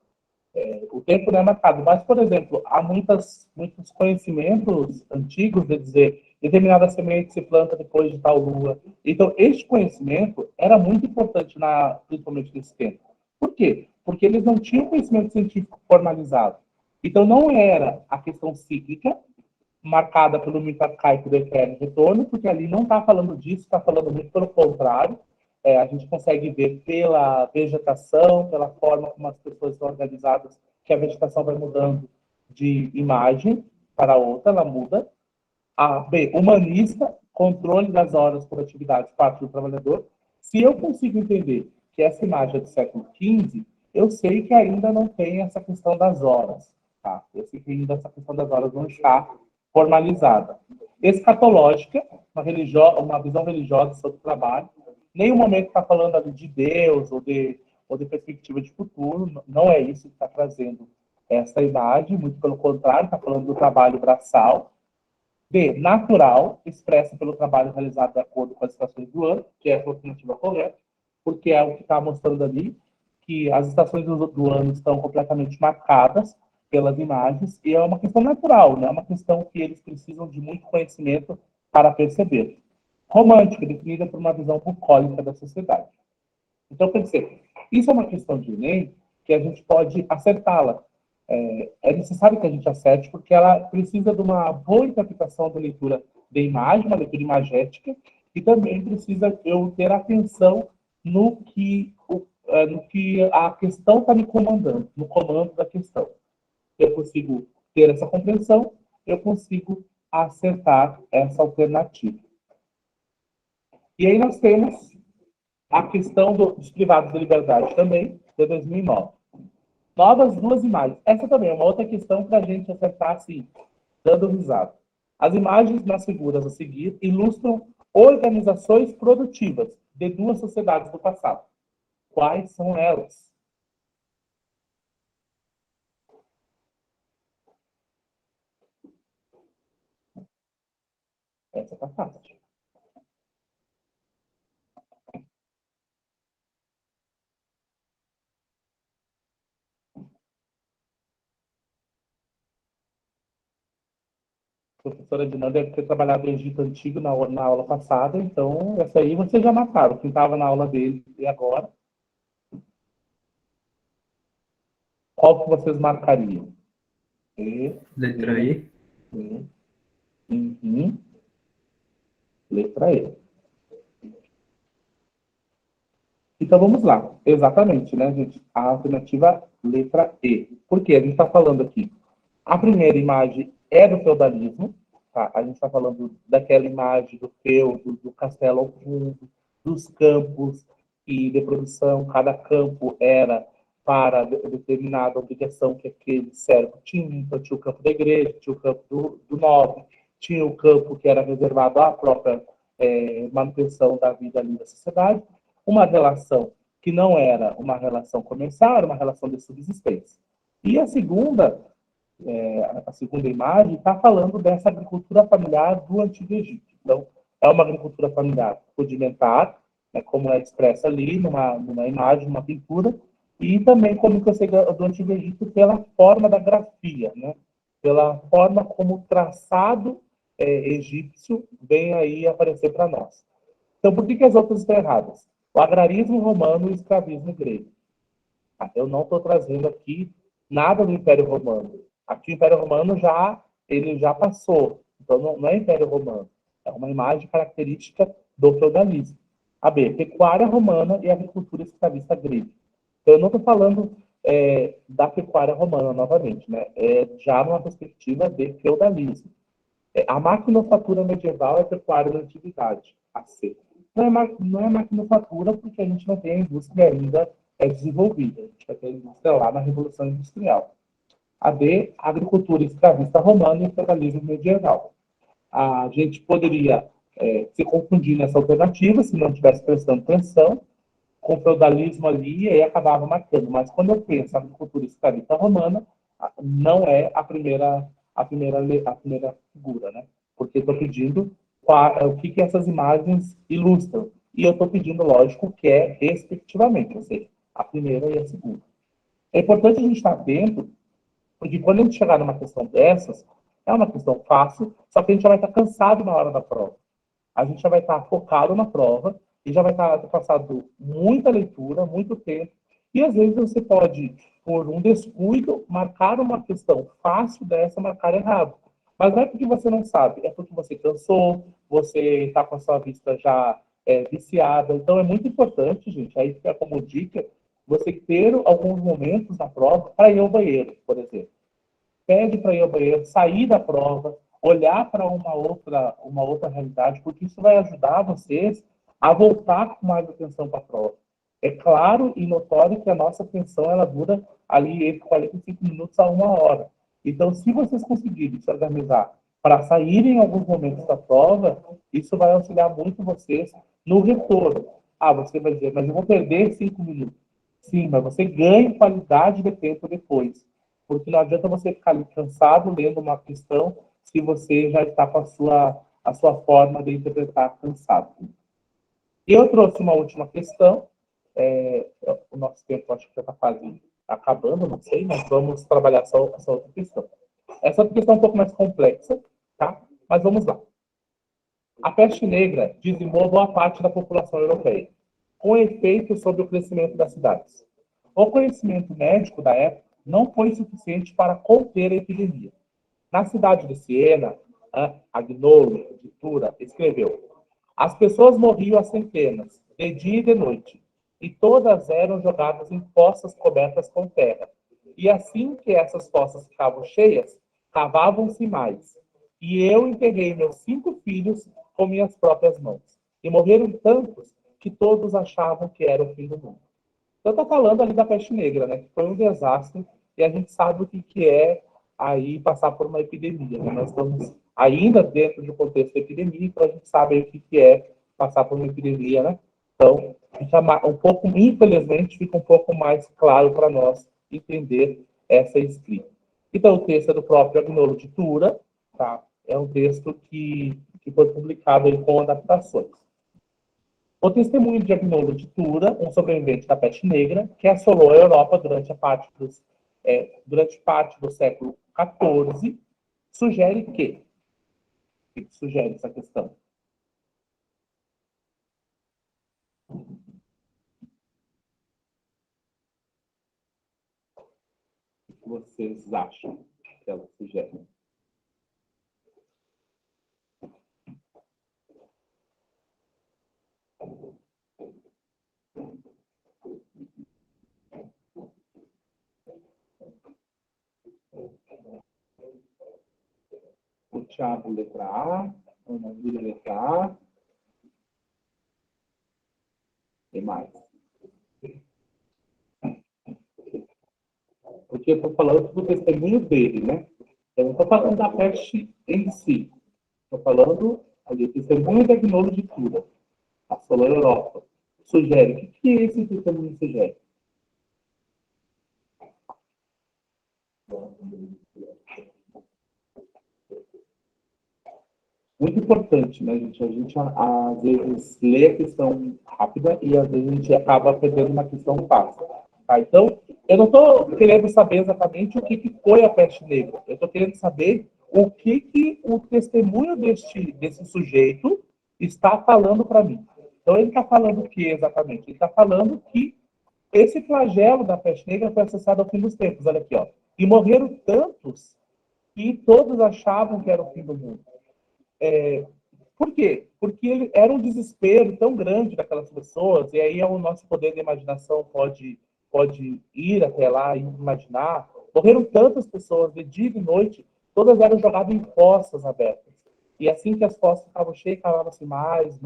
O tempo não é marcado, mas, por exemplo, há muitos conhecimentos antigos de dizer determinada semente se planta depois de tal lua. Então, este conhecimento era muito importante, principalmente nesse tempo. Por quê? Porque eles não tinham conhecimento científico formalizado. Então, não era a questão cíclica, marcada pelo mito arcaico do eterno retorno, porque ali não está falando disso, está falando muito pelo contrário. A gente consegue ver pela vegetação, pela forma como as pessoas estão organizadas, que a vegetação vai mudando de imagem para outra, ela muda. A B, humanista, controle das horas por atividades, parte do trabalhador. Se eu consigo entender que essa imagem é do século XV, eu sei que ainda não tem essa questão das horas. Tá? Eu sei que ainda essa questão das horas não está formalizada. Escatológica, uma visão religiosa sobre o trabalho. Nenhum momento está falando ali de Deus ou de perspectiva de futuro. Não é isso que está trazendo essa imagem, muito pelo contrário, está falando do trabalho braçal. B, natural, expressa pelo trabalho realizado de acordo com as estações do ano, que é a alternativa correta, porque é o que está mostrando ali, que as estações do ano estão completamente marcadas pelas imagens, e é uma questão natural, não é uma questão que eles precisam de muito conhecimento para perceber. Romântica, definida por uma visão bucólica da sociedade. Então, quer dizer, isso é uma questão de Enem que a gente pode acertá-la. É necessário que a gente acerte, porque ela precisa de uma boa interpretação da leitura de imagem, uma leitura imagética, e também precisa eu ter atenção no que a questão está me comandando, no comando da questão. Eu consigo ter essa compreensão, eu consigo acertar essa alternativa. E aí nós temos a questão dos privados de liberdade também, de 2009. Novas duas imagens. Essa também é uma outra questão para a gente acertar assim, dando risada. As imagens nas figuras a seguir ilustram organizações produtivas de duas sociedades do passado. Quais são elas? Essa está fácil. A professora Edna deve ter trabalhado no Egito Antigo na aula passada, então essa aí vocês já mataram. Quem estava na aula dele e agora? Qual que vocês marcariam? Letra E. Uhum. Letra E. Então vamos lá. Exatamente, né, gente? A alternativa letra E. Por quê? A gente está falando aqui. A primeira imagem é do feudalismo, tá? A gente está falando daquela imagem do feudo, do castelo ao fundo, dos campos e de produção. Cada campo era para determinada obrigação que aquele servo tinha. Então tinha o campo da igreja, tinha o campo do nobre, tinha o campo que era reservado à própria manutenção da vida ali da sociedade. Uma relação que não era uma relação comercial, era uma relação de subsistência. E a segunda imagem está falando dessa agricultura familiar do Antigo Egito. Então, é uma agricultura familiar rudimentar, né, como é expressa ali numa imagem, numa pintura, e também como que eu sei do Antigo Egito pela forma da grafia, né, pela forma como o traçado egípcio vem aí aparecer para nós. Então, por que as outras estão erradas? O agrarismo romano e o escravismo grego. Eu não estou trazendo aqui nada do Império Romano. Aqui o Império Romano ele já passou. Então não é Império Romano. É uma imagem característica do feudalismo. A B, pecuária romana e agricultura escravista grega. Então eu não estou falando da pecuária romana novamente, né? Já numa perspectiva de feudalismo. A maquinofatura medieval é pecuária da antiguidade, a C. Não é maquinofatura porque a gente não tem a indústria ainda desenvolvida. A gente vai ter a indústria lá na Revolução Industrial. A B, a agricultura escravista romana e o feudalismo medieval. A gente poderia se confundir nessa alternativa, se não estivesse prestando atenção, com o feudalismo ali, e aí acabava marcando. Mas quando eu penso na agricultura escravista romana, não é a primeira figura, né? Porque estou pedindo o que essas imagens ilustram. E eu estou pedindo, lógico, que é respectivamente, ou seja, a primeira e a segunda. É importante a gente estar atento, porque quando a gente chegar numa questão dessas, é uma questão fácil, só que a gente já vai estar cansado na hora da prova. A gente já vai estar focado na prova e já vai estar passado muita leitura, muito tempo. E às vezes você pode, por um descuido, marcar uma questão fácil dessa, marcar errado. Mas não é porque você não sabe, é porque você cansou, você está com a sua vista já viciada. Então é muito importante, gente, aí fica como dica, você ter alguns momentos na prova para ir ao banheiro, por exemplo. Pede para ir ao banheiro, sair da prova, olhar para uma outra realidade, porque isso vai ajudar vocês a voltar com mais atenção para a prova. É claro e notório que a nossa atenção ela dura ali entre 45 minutos a 1 hora. Então, se vocês conseguirem se organizar para saírem em alguns momentos da prova, isso vai auxiliar muito vocês no retorno. Ah, você vai dizer, mas eu vou perder 5 minutos. Sim, mas você ganha qualidade de tempo depois. Porque não adianta você ficar ali cansado lendo uma questão se você já está com a sua forma de interpretar cansado. Eu trouxe uma última questão. O nosso tempo acho que já está quase acabando, não sei, mas vamos trabalhar essa outra questão. Essa outra questão é um pouco mais complexa, tá? Mas vamos lá. A peste negra dizimou boa parte da população europeia, com efeito sobre o crescimento das cidades. O conhecimento médico da época não foi suficiente para conter a epidemia. Na cidade de Siena, Agnolo de Tura escreveu: as pessoas morriam a centenas, de dia e de noite, e todas eram jogadas em fossas cobertas com terra. E assim que essas fossas ficavam cheias, cavavam-se mais. E eu enterrei meus 5 filhos com minhas próprias mãos. E morreram tantos que todos achavam que era o fim do mundo. Então, está falando ali da peste negra, né? Que foi um desastre, e a gente sabe o que é aí passar por uma epidemia. Né? Nós estamos ainda dentro do contexto da epidemia, então a gente sabe o que é passar por uma epidemia, né? Então, fica um pouco, infelizmente, fica um pouco mais claro para nós entender essa escrita. Então, o texto é do próprio Agnolo de Tura, tá? É um texto que foi publicado aí com adaptações. O testemunho de Agnolo de Tura, um sobrevivente da peste negra, que assolou a Europa durante parte do século XIV, sugere que... O que sugere essa questão? O que vocês acham que ela sugere? O Thiago, letra A. Ana Júlia, letra A. E mais. Porque eu estou falando do testemunho dele, né? Eu não estou falando da peste em si. Estou falando ali, do testemunho de Agnolo de Tura. Assolou a Europa. Sugere. O que esse testemunho sugere? Muito importante, né, gente? A gente, às vezes, lê a questão rápida e, às vezes, a gente acaba perdendo uma questão fácil. Tá? Então, eu não estou querendo saber exatamente o que foi a peste negra. Eu estou querendo saber o que o testemunho desse sujeito está falando para mim. Então, ele está falando o que exatamente? Ele está falando que esse flagelo da peste negra foi acessado ao fim dos tempos. Olha aqui, ó. E morreram tantos que todos achavam que era o fim do mundo. Por quê? Porque era um desespero tão grande daquelas pessoas, e aí o nosso poder de imaginação pode ir até lá e imaginar. Morreram tantas pessoas de dia e de noite, todas eram jogadas em fossas abertas. E assim que as fossas ficavam cheias, cavavam-se mais.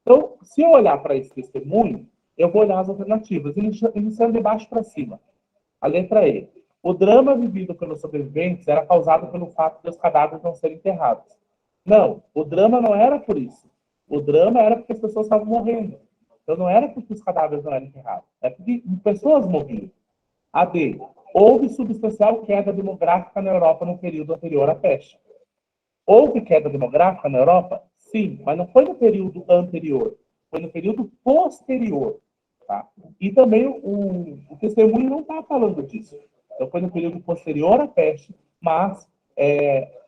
Então, se eu olhar para esse testemunho, eu vou olhar as alternativas, iniciando de baixo para cima. A letra E. O drama vivido pelos sobreviventes era causado pelo fato de os cadáveres não serem enterrados. Não, o drama não era por isso. O drama era porque as pessoas estavam morrendo. Então não era porque os cadáveres não eram enterrados. É porque pessoas morriam. A D. Houve substancial queda demográfica na Europa no período anterior à peste. Houve queda demográfica na Europa? Sim, mas não foi no período anterior. Foi no período posterior. Tá? E também o testemunho não está falando disso. Então foi no período posterior à peste, mas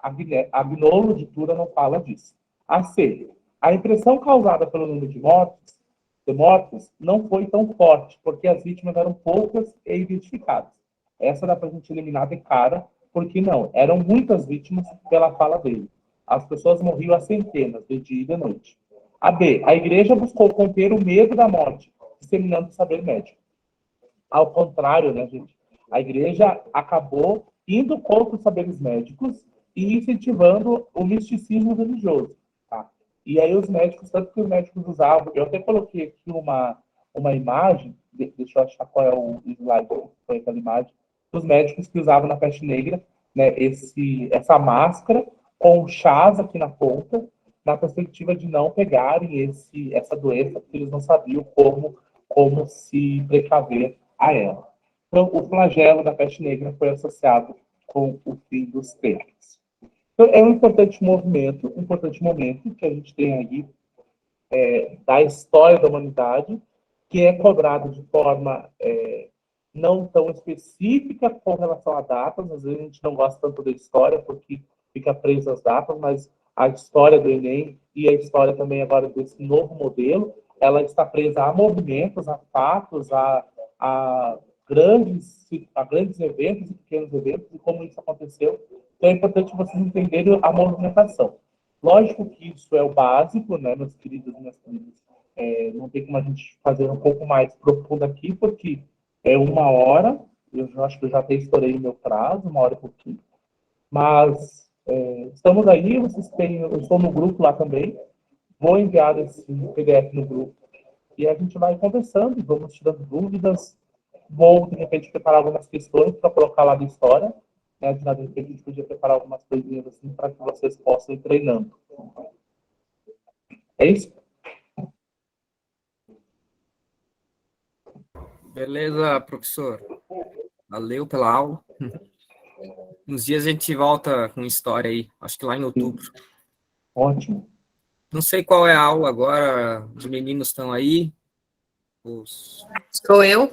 a Gnolo de Tura não fala disso. A C. A impressão causada pelo número de mortos não foi tão forte, porque as vítimas eram poucas e identificadas. Essa dá para a gente eliminar de cara, porque não, eram muitas vítimas pela fala dele. As pessoas morriam a centenas, de dia e de noite. A B. A igreja buscou conter o medo da morte, disseminando o saber médico. Ao contrário, né, gente? A igreja acabou indo contra os saberes médicos e incentivando o misticismo religioso. Tá? E aí os médicos, tanto que os médicos usavam, eu até coloquei aqui uma imagem, deixa eu achar qual é o slide, foi aquela imagem, dos médicos que usavam na peste negra, né, essa máscara com chás aqui na ponta, na perspectiva de não pegarem essa doença, porque eles não sabiam como se precaver a ela. Então, o flagelo da peste negra foi associado com o fim dos tempos. Então, é um importante momento que a gente tem aí da história da humanidade, que é cobrado de forma não tão específica com relação a datas. Às vezes a gente não gosta tanto da história, porque fica preso às datas, mas a história do Enem e a história também agora desse novo modelo, ela está presa a movimentos, a fatos, a grandes eventos e pequenos eventos, e como isso aconteceu. Então é importante vocês entenderem a movimentação. Lógico que isso é o básico, né, meus queridos e minhas queridas. Não tem como a gente fazer um pouco mais profundo aqui, porque é 1 hora, eu acho que eu já até estourei o meu prazo, 1 hora e pouquinho. Mas estamos aí, eu estou no grupo lá também, vou enviar esse PDF no grupo, e a gente vai conversando, vamos tirando dúvidas, vou, de repente, preparar algumas questões para colocar lá na história, né? De repente, a gente podia preparar algumas coisinhas assim para que vocês possam ir treinando. É isso? Beleza, professor. Valeu pela aula. Uns dias a gente volta com história aí, acho que lá em outubro. Ótimo. Não sei qual é a aula agora, os meninos estão aí. Sou eu.